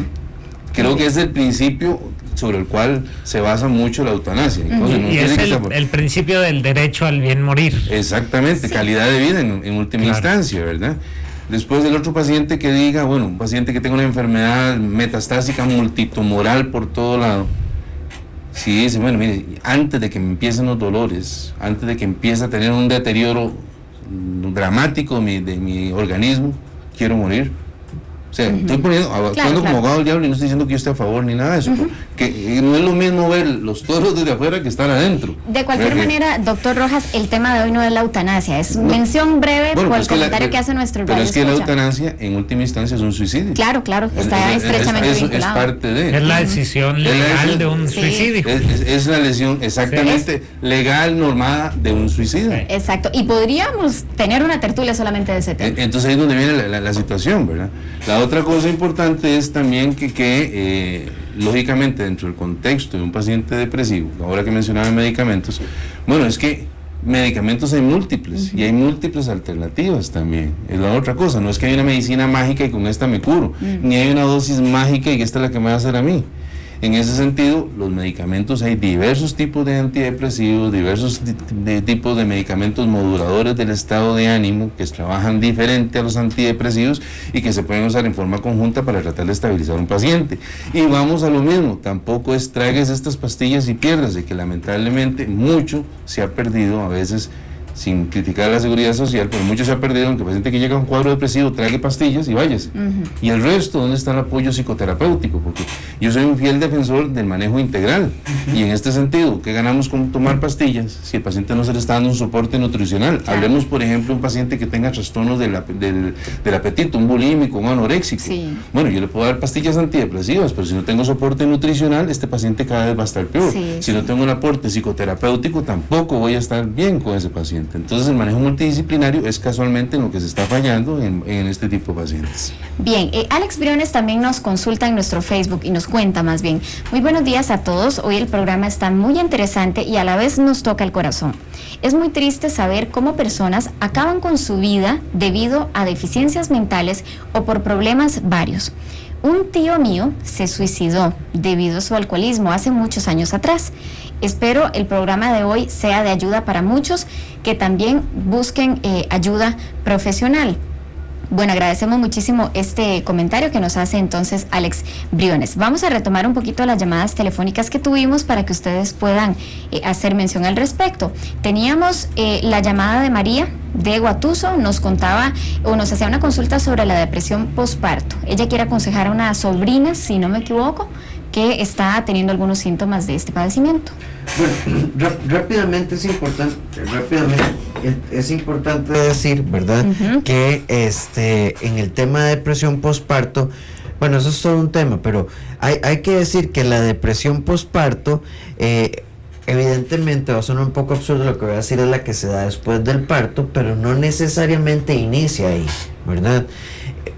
Creo que es el principio sobre el cual se basa mucho la eutanasia. Entonces, y es el principio del derecho al bien morir. Exactamente, calidad de vida en última instancia, ¿verdad? Después del otro paciente que diga, bueno, un paciente que tenga una enfermedad metastásica multitumoral por todo lado, si dice, bueno, mire, antes de que me empiecen los dolores, antes de que empiece a tener un deterioro dramático de mi organismo, quiero morir. O sea, estoy actuando como abogado del diablo y no estoy diciendo que yo esté a favor ni nada de eso, que no es lo mismo ver los toros desde afuera que estar adentro. De cualquier manera, doctor Rojas, el tema de hoy no es la eutanasia, es mención breve por el comentario que hace nuestro radio. Pero es que la eutanasia en última instancia es un suicidio. Claro, está estrechamente vinculado. Es parte de. Es la decisión legal de un suicidio. Es la lesión exactamente legal, normada de un suicidio. Exacto, y podríamos tener una tertulia solamente de ese tema. Entonces ahí es donde viene la situación, ¿verdad? La otra cosa importante es también que lógicamente dentro del contexto de un paciente depresivo, ahora que mencionaba medicamentos, bueno, es que medicamentos hay múltiples y hay múltiples alternativas también. Es la otra cosa, no es que hay una medicina mágica y con esta me curo, ni hay una dosis mágica y esta es la que me va a hacer a mí. En ese sentido, los medicamentos, hay diversos tipos de antidepresivos, diversos tipos de medicamentos moduladores del estado de ánimo que trabajan diferente a los antidepresivos y que se pueden usar en forma conjunta para tratar de estabilizar a un paciente. Y vamos a lo mismo, tampoco es tragues estas pastillas y piérdase, que lamentablemente mucho se ha perdido a veces, sin criticar la seguridad social, pero mucho se ha perdido en que el paciente que llega a un cuadro depresivo trague pastillas y váyase. Y el resto, ¿dónde está el apoyo psicoterapéutico? Porque yo soy un fiel defensor del manejo integral. Y en este sentido, ¿qué ganamos con tomar pastillas si el paciente no se le está dando un soporte nutricional? Claro. Hablemos, por ejemplo, de un paciente que tenga trastornos del apetito, un bulímico, un anoréxico. Sí. Bueno, yo le puedo dar pastillas antidepresivas, pero si no tengo soporte nutricional, este paciente cada vez va a estar peor. Si no tengo un aporte psicoterapéutico, tampoco voy a estar bien con ese paciente. Entonces el manejo multidisciplinario es casualmente en lo que se está fallando en este tipo de pacientes. Bien, Alex Briones también nos consulta en nuestro Facebook y nos cuenta más bien: muy buenos días a todos, hoy el programa está muy interesante y a la vez nos toca el corazón. Es muy triste saber cómo personas acaban con su vida debido a deficiencias mentales o por problemas varios. Un tío mío se suicidó debido a su alcoholismo hace muchos años atrás. Espero el programa de hoy sea de ayuda para muchos que también busquen ayuda profesional. Bueno, agradecemos muchísimo este comentario que nos hace entonces Alex Briones. Vamos a retomar un poquito las llamadas telefónicas que tuvimos para que ustedes puedan hacer mención al respecto. Teníamos la llamada de María de Guatuso, nos contaba o nos hacía una consulta sobre la depresión postparto. Ella quiere aconsejar a una sobrina, si no me equivoco, que está teniendo algunos síntomas de este padecimiento. Bueno, rápidamente es importante decir, ¿verdad? Que en el tema de depresión postparto, bueno, eso es todo un tema, pero hay que decir que la depresión postparto, evidentemente va a sonar un poco absurdo lo que voy a decir, es la que se da después del parto, pero no necesariamente inicia ahí, ¿verdad?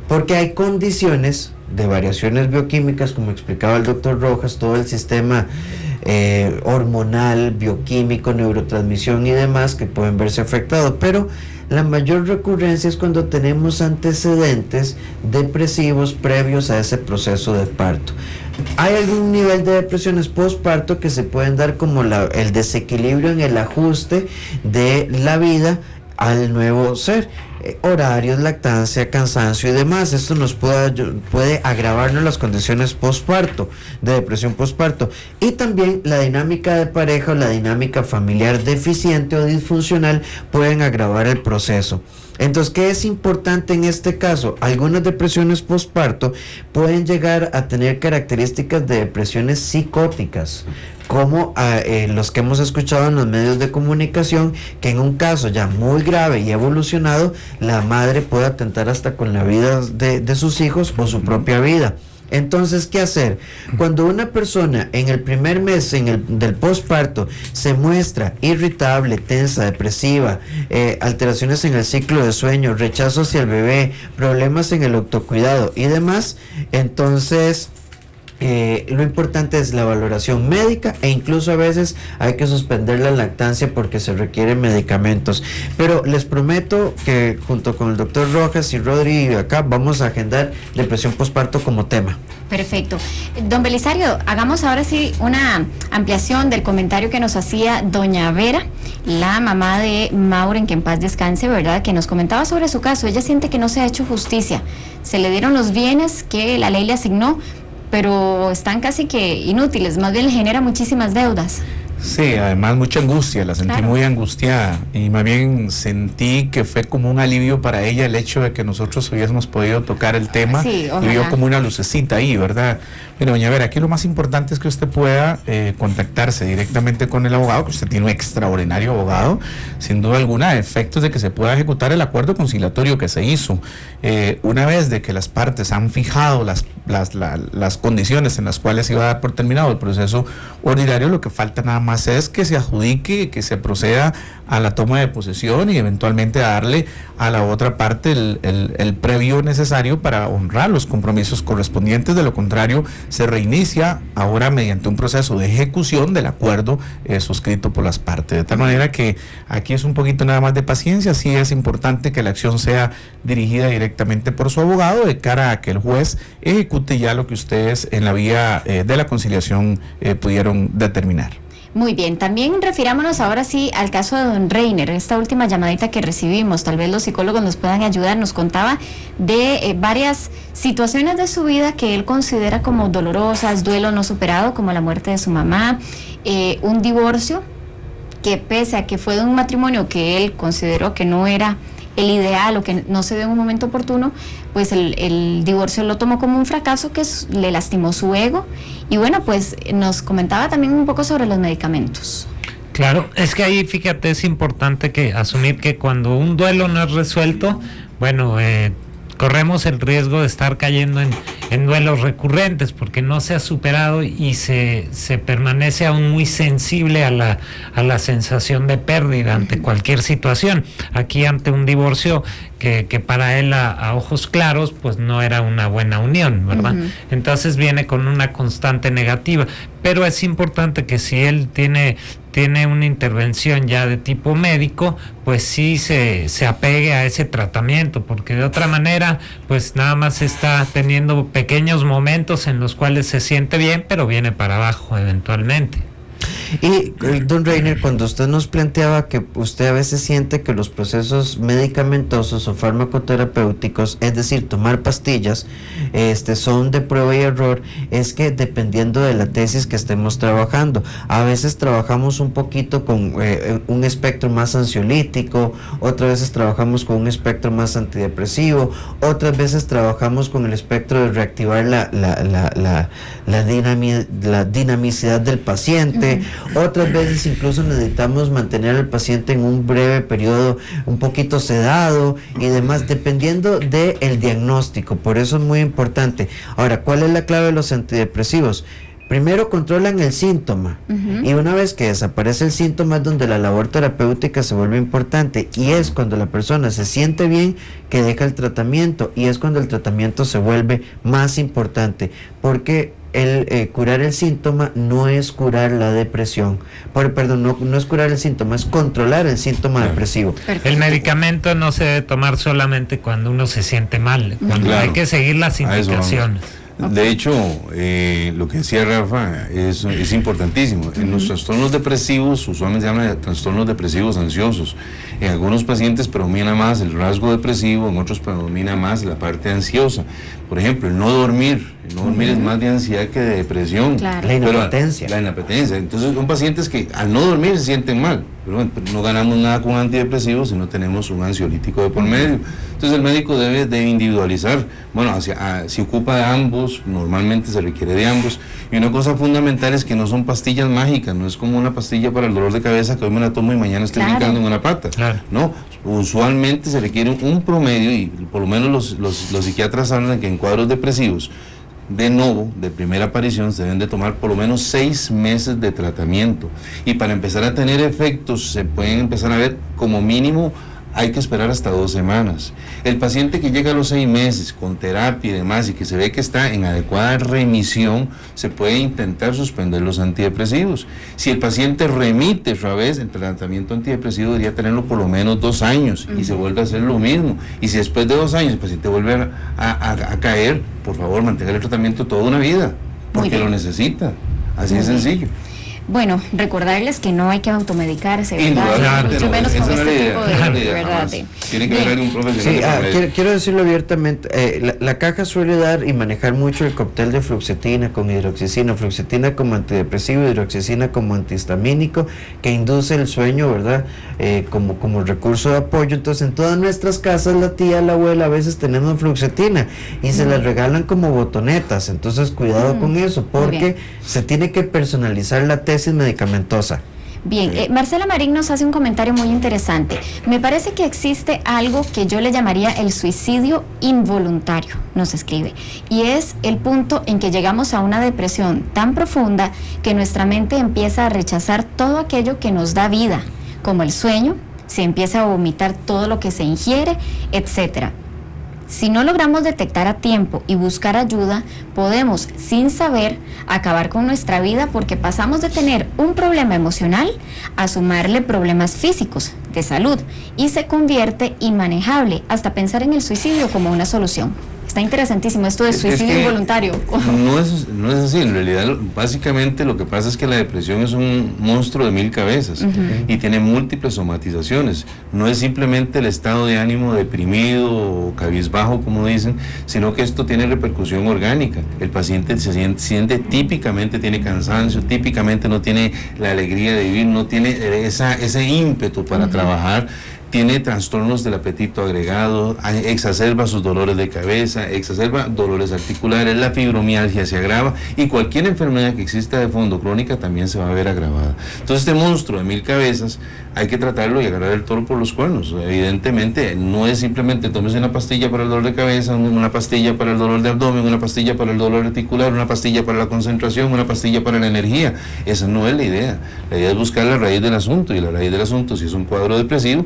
Porque hay condiciones de variaciones bioquímicas, como explicaba el doctor Rojas, todo el sistema hormonal, bioquímico, neurotransmisión y demás que pueden verse afectados, pero la mayor recurrencia es cuando tenemos antecedentes depresivos previos a ese proceso de parto. Hay algún nivel de depresiones postparto que se pueden dar como el desequilibrio en el ajuste de la vida al nuevo ser, horarios, lactancia, cansancio y demás. Esto nos puede agravarnos las condiciones postparto, de depresión postparto, y también la dinámica de pareja o la dinámica familiar deficiente o disfuncional pueden agravar el proceso. Entonces, ¿qué es importante en este caso? Algunas depresiones postparto pueden llegar a tener características de depresiones psicóticas, como los que hemos escuchado en los medios de comunicación, que en un caso ya muy grave y evolucionado, la madre puede atentar hasta con la vida de sus hijos o su propia vida. Entonces, ¿qué hacer? Cuando una persona en el primer mes del posparto se muestra irritable, tensa, depresiva, alteraciones en el ciclo de sueño, rechazo hacia el bebé, problemas en el autocuidado y demás, entonces lo importante es la valoración médica, e incluso a veces hay que suspender la lactancia porque se requieren medicamentos. Pero les prometo que junto con el doctor Rojas y Rodri acá vamos a agendar depresión postparto como tema. Perfecto. Don Belisario, hagamos ahora sí una ampliación del comentario que nos hacía doña Vera, la mamá de Mauren, que en paz descanse, ¿verdad? Que nos comentaba sobre su caso. Ella siente que no se ha hecho justicia. Se le dieron los bienes que la ley le asignó, pero están casi que inútiles, más bien le genera muchísimas deudas. Sí, además mucha angustia, la sentí muy angustiada, y más bien sentí que fue como un alivio para ella el hecho de que nosotros hubiésemos podido tocar el tema, y vio como una lucecita ahí, ¿verdad? Pero doña Vera, aquí lo más importante es que usted pueda contactarse directamente con el abogado, que usted tiene un extraordinario abogado, sin duda alguna, a efectos de que se pueda ejecutar el acuerdo conciliatorio que se hizo. Una vez de que las partes han fijado las condiciones en las cuales se iba a dar por terminado el proceso ordinario, lo que falta nada más más es que se adjudique, que se proceda a la toma de posesión y eventualmente a darle a la otra parte el previo necesario para honrar los compromisos correspondientes. De lo contrario, se reinicia ahora mediante un proceso de ejecución del acuerdo suscrito por las partes. De tal manera que aquí es un poquito nada más de paciencia. Sí es importante que la acción sea dirigida directamente por su abogado de cara a que el juez ejecute ya lo que ustedes en la vía de la conciliación pudieron determinar. Muy bien, también refirámonos ahora sí al caso de don Reiner, esta última llamadita que recibimos, tal vez los psicólogos nos puedan ayudar. Nos contaba de varias situaciones de su vida que él considera como dolorosas, duelo no superado, como la muerte de su mamá, un divorcio que pese a que fue de un matrimonio que él consideró que no era el ideal o que no se dio en un momento oportuno, pues el divorcio lo tomó como un fracaso que le lastimó su ego. Y bueno, pues nos comentaba también un poco sobre los medicamentos. Claro, es que ahí fíjate, es importante que asumir que cuando un duelo no es resuelto, bueno, corremos el riesgo de estar cayendo en duelos recurrentes porque no se ha superado y se permanece aún muy sensible a la sensación de pérdida ante cualquier situación. Aquí ante un divorcio que para él a ojos claros pues no era una buena unión, ¿verdad? Entonces viene con una constante negativa, pero es importante que si él tiene una intervención ya de tipo médico, pues sí se apegue a ese tratamiento, porque de otra manera pues nada más está teniendo pequeños momentos en los cuales se siente bien, pero viene para abajo eventualmente. Y don Reiner, cuando usted nos planteaba que usted a veces siente que los procesos medicamentosos o farmacoterapéuticos, es decir, tomar pastillas, son de prueba y error, es que dependiendo de la tesis que estemos trabajando, a veces trabajamos un poquito con un espectro más ansiolítico, otras veces trabajamos con un espectro más antidepresivo, otras veces trabajamos con el espectro de reactivar la dinamicidad del paciente. Otras veces incluso necesitamos mantener al paciente en un breve periodo un poquito sedado y demás, dependiendo del diagnóstico. Por eso es muy importante. Ahora, ¿cuál es la clave de los antidepresivos? Primero controlan el síntoma, y una vez que desaparece el síntoma es donde la labor terapéutica se vuelve importante, y es cuando la persona se siente bien que deja el tratamiento, y es cuando el tratamiento se vuelve más importante, porque curar el síntoma no es curar la depresión. No es curar el síntoma, es controlar el síntoma depresivo. Perfecto. El medicamento no se debe tomar solamente cuando uno se siente mal, cuando hay que seguir las indicaciones. De hecho, lo que decía Rafa es importantísimo. En los trastornos depresivos, usualmente se llaman de trastornos depresivos ansiosos. En algunos pacientes predomina más el rasgo depresivo, en otros predomina más la parte ansiosa. Por ejemplo, el no dormir es más de ansiedad que de depresión. Claro. La inapetencia. La inapetencia. Entonces son pacientes que al no dormir se sienten mal. Pero bueno, no ganamos nada con antidepresivos si no tenemos un ansiolítico de por medio. Entonces el médico debe de individualizar. Bueno, si ocupa de ambos, normalmente se requiere de ambos. Y una cosa fundamental es que no son pastillas mágicas, no es como una pastilla para el dolor de cabeza que hoy me la tomo y mañana estoy brincando en una pata. Claro. No, usualmente se requiere un promedio, y por lo menos los psiquiatras hablan de que en cuadros depresivos de nuevo, de primera aparición, se deben de tomar por lo menos 6 meses de tratamiento, y para empezar a tener efectos se pueden empezar a ver como mínimo. Hay que esperar hasta 2 semanas. El paciente que llega a los 6 meses con terapia y demás y que se ve que está en adecuada remisión, se puede intentar suspender los antidepresivos. Si el paciente remite otra vez, el tratamiento antidepresivo debería tenerlo por lo menos 2 años y se vuelve a hacer lo mismo. Y si después de 2 años el paciente vuelve a caer, por favor mantenga el tratamiento toda una vida, porque lo necesita. Así de sencillo. Bueno, recordarles que no hay que automedicarse, ¿verdad? Mucho menos con este tipo de verdad. Tiene que haber un profesional. Sí, quiero decirlo abiertamente, la caja suele dar y manejar mucho el cóctel de fluoxetina con hidroxicina, fluoxetina como antidepresivo, hidroxicina como antihistamínico, que induce el sueño, ¿verdad? Como recurso de apoyo. Entonces en todas nuestras casas, la tía, la abuela, a veces tenemos fluoxetina y se las regalan como botonetas. Entonces cuidado con eso, porque se tiene que personalizar la tesis medicamentosa. Bien, Marcela Marín nos hace un comentario muy interesante. Me parece que existe algo que yo le llamaría el suicidio involuntario, nos escribe, y es el punto en que llegamos a una depresión tan profunda que nuestra mente empieza a rechazar todo aquello que nos da vida, como el sueño, se empieza a vomitar todo lo que se ingiere, etcétera. Si no logramos detectar a tiempo y buscar ayuda, podemos, sin saber, acabar con nuestra vida porque pasamos de tener un problema emocional a sumarle problemas físicos, de salud, y se convierte inmanejable hasta pensar en el suicidio como una solución. Está interesantísimo esto de suicidio involuntario. No es así, en realidad básicamente lo que pasa es que la depresión es un monstruo de 1000 cabezas y tiene múltiples somatizaciones. No es simplemente el estado de ánimo deprimido o cabizbajo, como dicen, sino que esto tiene repercusión orgánica. El paciente se siente típicamente tiene cansancio, típicamente no tiene la alegría de vivir, no tiene ese ímpetu para trabajar. Tiene trastornos del apetito agregado, exacerba sus dolores de cabeza, exacerba dolores articulares, la fibromialgia se agrava y cualquier enfermedad que exista de fondo crónica también se va a ver agravada. Entonces este monstruo de 1000 cabezas hay que tratarlo y agarrar el toro por los cuernos. Evidentemente no es simplemente tómese una pastilla para el dolor de cabeza, una pastilla para el dolor de abdomen, una pastilla para el dolor articular, una pastilla para la concentración, una pastilla para la energía. Esa no es la idea. La idea es buscar la raíz del asunto, y la raíz del asunto, si es un cuadro depresivo,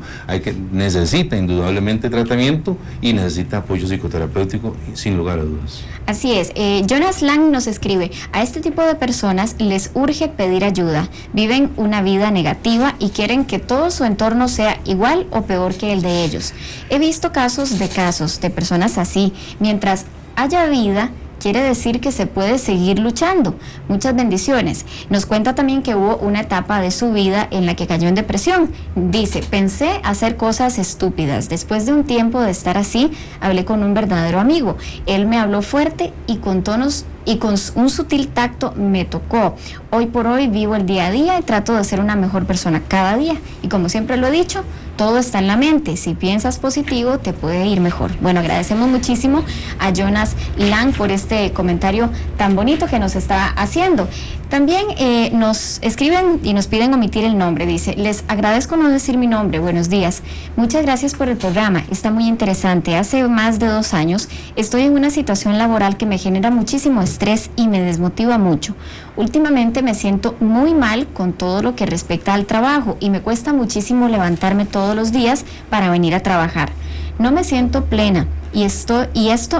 necesita indudablemente tratamiento y necesita apoyo psicoterapéutico, sin lugar a dudas. Así es. Jonas Lang nos escribe: a este tipo de personas les urge pedir ayuda, viven una vida negativa y quieren que todo su entorno sea igual o peor que el de ellos. He visto casos de personas así. Mientras haya vida, quiere decir que se puede seguir luchando. Muchas bendiciones. Nos cuenta también que hubo una etapa de su vida en la que cayó en depresión. Dice: pensé hacer cosas estúpidas. Después de un tiempo de estar así, hablé con un verdadero amigo. Él me habló fuerte y con tonos y con un sutil tacto me tocó. Hoy por hoy vivo el día a día y trato de ser una mejor persona cada día. Y como siempre lo he dicho, todo está en la mente. Si piensas positivo, te puede ir mejor. Bueno, agradecemos muchísimo a Jonas Lang por este comentario tan bonito que nos está haciendo. También nos escriben y nos piden omitir el nombre. Dice: les agradezco no decir mi nombre. Buenos días. Muchas gracias por el programa. Está muy interesante. Hace más de 2 años estoy en una situación laboral que me genera muchísimo estrés y me desmotiva mucho. Últimamente me siento muy mal con todo lo que respecta al trabajo y me cuesta muchísimo levantarme todos los días para venir a trabajar. No me siento plena y esto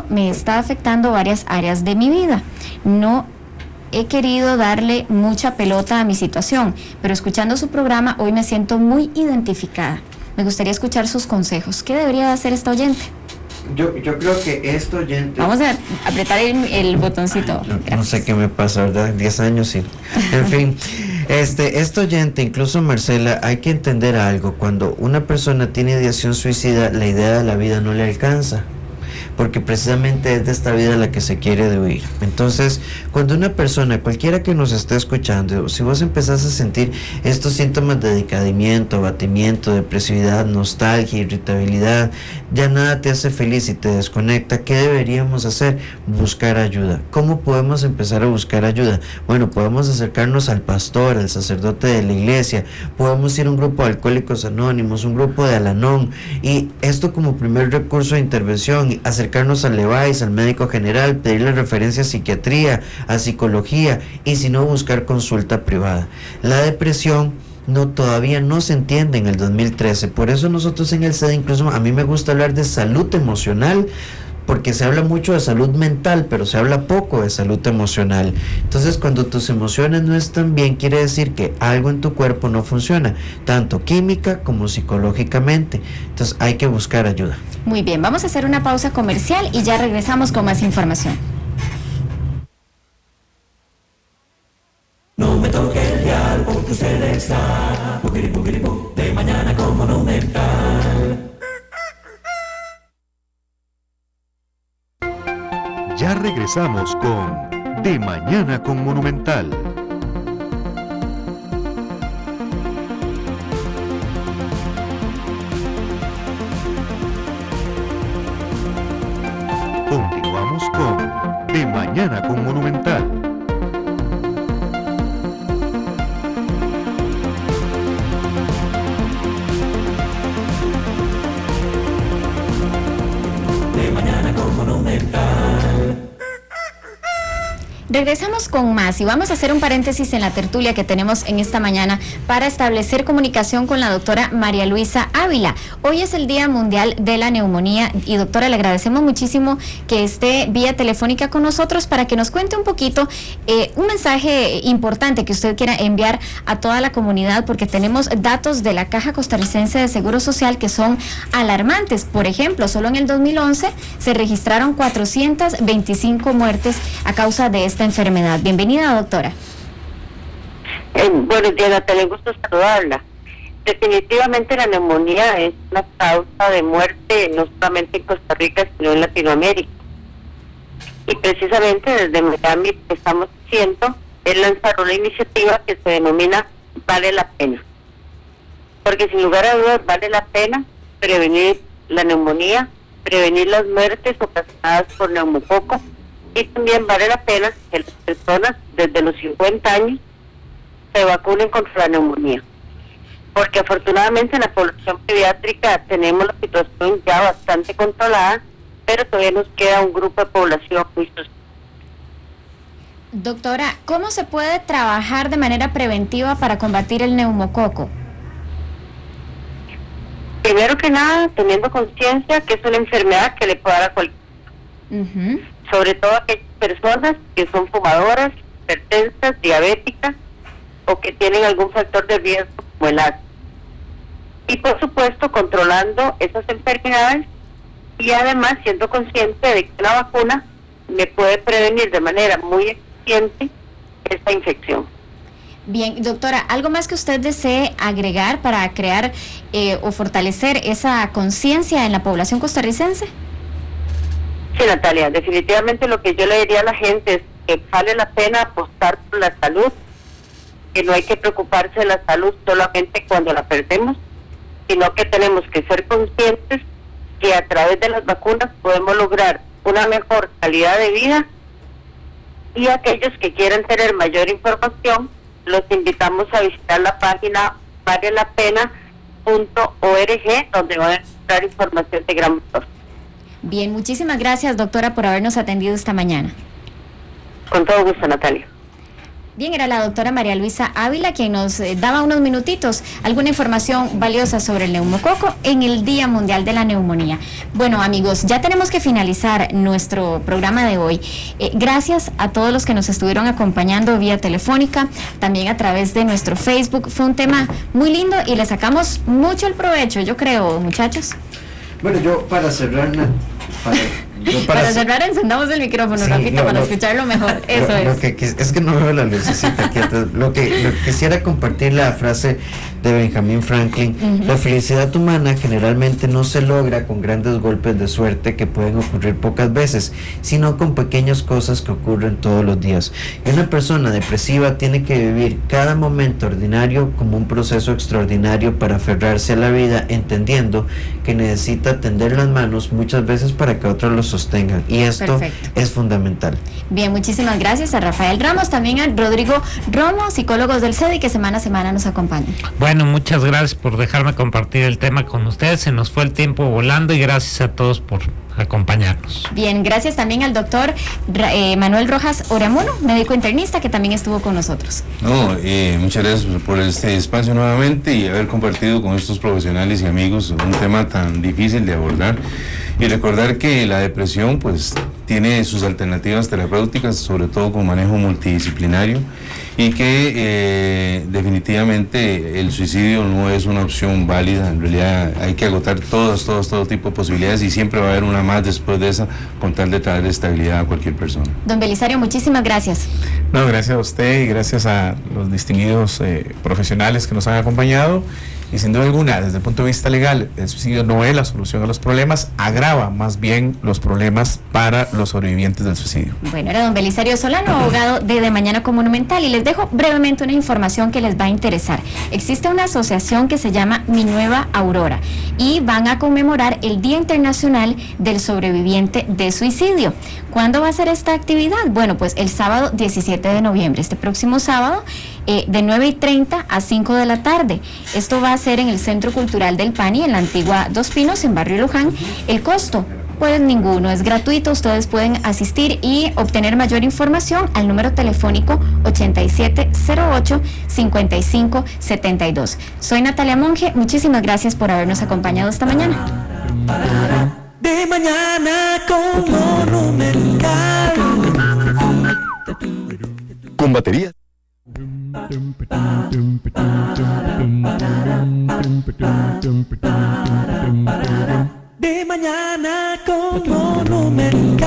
me está afectando varias áreas de mi vida. No he querido darle mucha pelota a mi situación, pero escuchando su programa hoy me siento muy identificada. Me gustaría escuchar sus consejos. ¿Qué debería hacer esta oyente? Yo creo que esto oyente... Vamos a apretar el botoncito. No sé qué me pasa, ¿verdad? 10 años, sí. En fin, esto oyente, incluso Marcela, hay que entender algo. Cuando una persona tiene ideación suicida, la idea de la vida no le alcanza, porque precisamente es de esta vida la que se quiere de huir. Entonces, cuando una persona, cualquiera que nos esté escuchando, si vos empezás a sentir estos síntomas de decaimiento, abatimiento, depresividad, nostalgia, irritabilidad, ya nada te hace feliz y te desconecta, ¿qué deberíamos hacer? Buscar ayuda. ¿Cómo podemos empezar a buscar ayuda? Bueno, podemos acercarnos al pastor, al sacerdote de la iglesia, podemos ir a un grupo de Alcohólicos Anónimos, un grupo de Al-Anon, y esto como primer recurso de intervención, acercarnos al LEVAIS, al médico general, pedirle referencia a psiquiatría, a psicología, y si no, buscar consulta privada. La depresión todavía no se entiende en el 2013, por eso nosotros en el CEDE, incluso a mí me gusta hablar de salud emocional, porque se habla mucho de salud mental, pero se habla poco de salud emocional. Entonces, cuando tus emociones no están bien, quiere decir que algo en tu cuerpo no funciona, tanto química como psicológicamente. Entonces, hay que buscar ayuda. Muy bien, vamos a hacer una pausa comercial y ya regresamos con más información. No me toque el dial porque usted está de mañana con Monumental. Ya regresamos con De Mañana con Monumental. Continuamos con De Mañana con Monumental. Regresamos con más y vamos a hacer un paréntesis en la tertulia que tenemos en esta mañana para establecer comunicación con la doctora María Luisa Ávila. Hoy es el Día Mundial de la Neumonía y doctora, le agradecemos muchísimo que esté vía telefónica con nosotros para que nos cuente un poquito un mensaje importante que usted quiera enviar a toda la comunidad, porque tenemos datos de la Caja Costarricense de Seguro Social que son alarmantes. Por ejemplo, solo en el 2011 se registraron 425 muertes a causa de esta enfermedad. Bienvenida, doctora. Buenos días, Natalia, gusto saludarla. Definitivamente la neumonía es una causa de muerte no solamente en Costa Rica, sino en Latinoamérica. Y precisamente desde Miami lo que estamos haciendo es lanzar una iniciativa que se denomina Vale la Pena. Porque sin lugar a dudas vale la pena prevenir la neumonía, prevenir las muertes ocasionadas por neumococo, y también vale la pena que las personas desde los 50 años se vacunen contra la neumonía. Porque afortunadamente en la población pediátrica tenemos la situación ya bastante controlada, pero todavía nos queda un grupo de población muy susceptible. Doctora, ¿cómo se puede trabajar de manera preventiva para combatir el neumococo? Primero que nada, teniendo conciencia que es una enfermedad que le puede dar a cualquiera. Sobre todo a aquellas personas que son fumadoras, hipertensas, diabéticas o que tienen algún factor de riesgo como el asma. Y por supuesto controlando esas enfermedades y además siendo consciente de que la vacuna me puede prevenir de manera muy eficiente esta infección. Bien, doctora, ¿algo más que usted desee agregar para crear o fortalecer esa conciencia en la población costarricense? Sí, Natalia, definitivamente lo que yo le diría a la gente es que vale la pena apostar por la salud, que no hay que preocuparse de la salud solamente cuando la perdemos, sino que tenemos que ser conscientes que a través de las vacunas podemos lograr una mejor calidad de vida, y aquellos que quieran tener mayor información, los invitamos a visitar la página valelapena.org, donde van a encontrar información de gran valor. Bien, muchísimas gracias, doctora, por habernos atendido esta mañana. Con todo gusto, Natalia. Bien, era la doctora María Luisa Ávila quien nos daba unos minutitos, alguna información valiosa sobre el neumococo en el Día Mundial de la Neumonía. Bueno, amigos, ya tenemos que finalizar nuestro programa de hoy. Gracias a todos los que nos estuvieron acompañando vía telefónica, también a través de nuestro Facebook. Fue un tema muy lindo y le sacamos mucho el provecho, yo creo, muchachos. Bueno, yo para cerrar, para cerrar encendamos el micrófono, sí, Rafita, para escucharlo mejor. Eso es. Es que no veo la lucecita aquí. Lo que quisiera compartir la frase de Benjamin Franklin. La felicidad humana generalmente no se logra con grandes golpes de suerte que pueden ocurrir pocas veces, sino con pequeñas cosas que ocurren todos los días. Y una persona depresiva tiene que vivir cada momento ordinario como un proceso extraordinario para aferrarse a la vida, entendiendo que necesita tender las manos muchas veces para que otros lo sostengan, y esto es fundamental. Bien, muchísimas gracias a Rafael Ramos, también a Rodrigo Romo, psicólogos del CEDI, que semana a semana nos acompañan. Bueno, muchas gracias por dejarme compartir el tema con ustedes, se nos fue el tiempo volando y gracias a todos por acompañarnos. Bien, gracias también al doctor Manuel Rojas Oramuno, médico internista, que también estuvo con nosotros. Muchas gracias por este espacio nuevamente y haber compartido con estos profesionales y amigos un tema tan difícil de abordar, y recordar que la depresión pues tiene sus alternativas terapéuticas, sobre todo con manejo multidisciplinario, y que definitivamente el suicidio no es una opción válida. En realidad hay que agotar todo tipo de posibilidades, y siempre va a haber una más después de esa, con tal de traer estabilidad a cualquier persona. Don Belisario, muchísimas gracias. No, gracias a usted y gracias a los distinguidos profesionales que nos han acompañado. Y sin duda alguna, desde el punto de vista legal, el suicidio no es la solución a los problemas, agrava más bien los problemas para los sobrevivientes del suicidio. Bueno, era don Belisario Solano, abogado de Mañana con Monumental, y les dejo brevemente una información que les va a interesar. Existe una asociación que se llama Mi Nueva Aurora y van a conmemorar el Día Internacional del Sobreviviente de Suicidio. ¿Cuándo va a ser esta actividad? Bueno, pues el sábado 17 de noviembre, este próximo sábado, de 9:30 a 5 de la tarde. Esto va a ser en el Centro Cultural del Pani, en la antigua Dos Pinos, en Barrio Luján. El costo Pues ninguno, es gratuito, ustedes pueden asistir y obtener mayor información al número telefónico 8708-5572. Soy Natalia Monge, muchísimas gracias por habernos acompañado esta mañana. De mañana con Monumental. Con batería. De mañana con Monumental.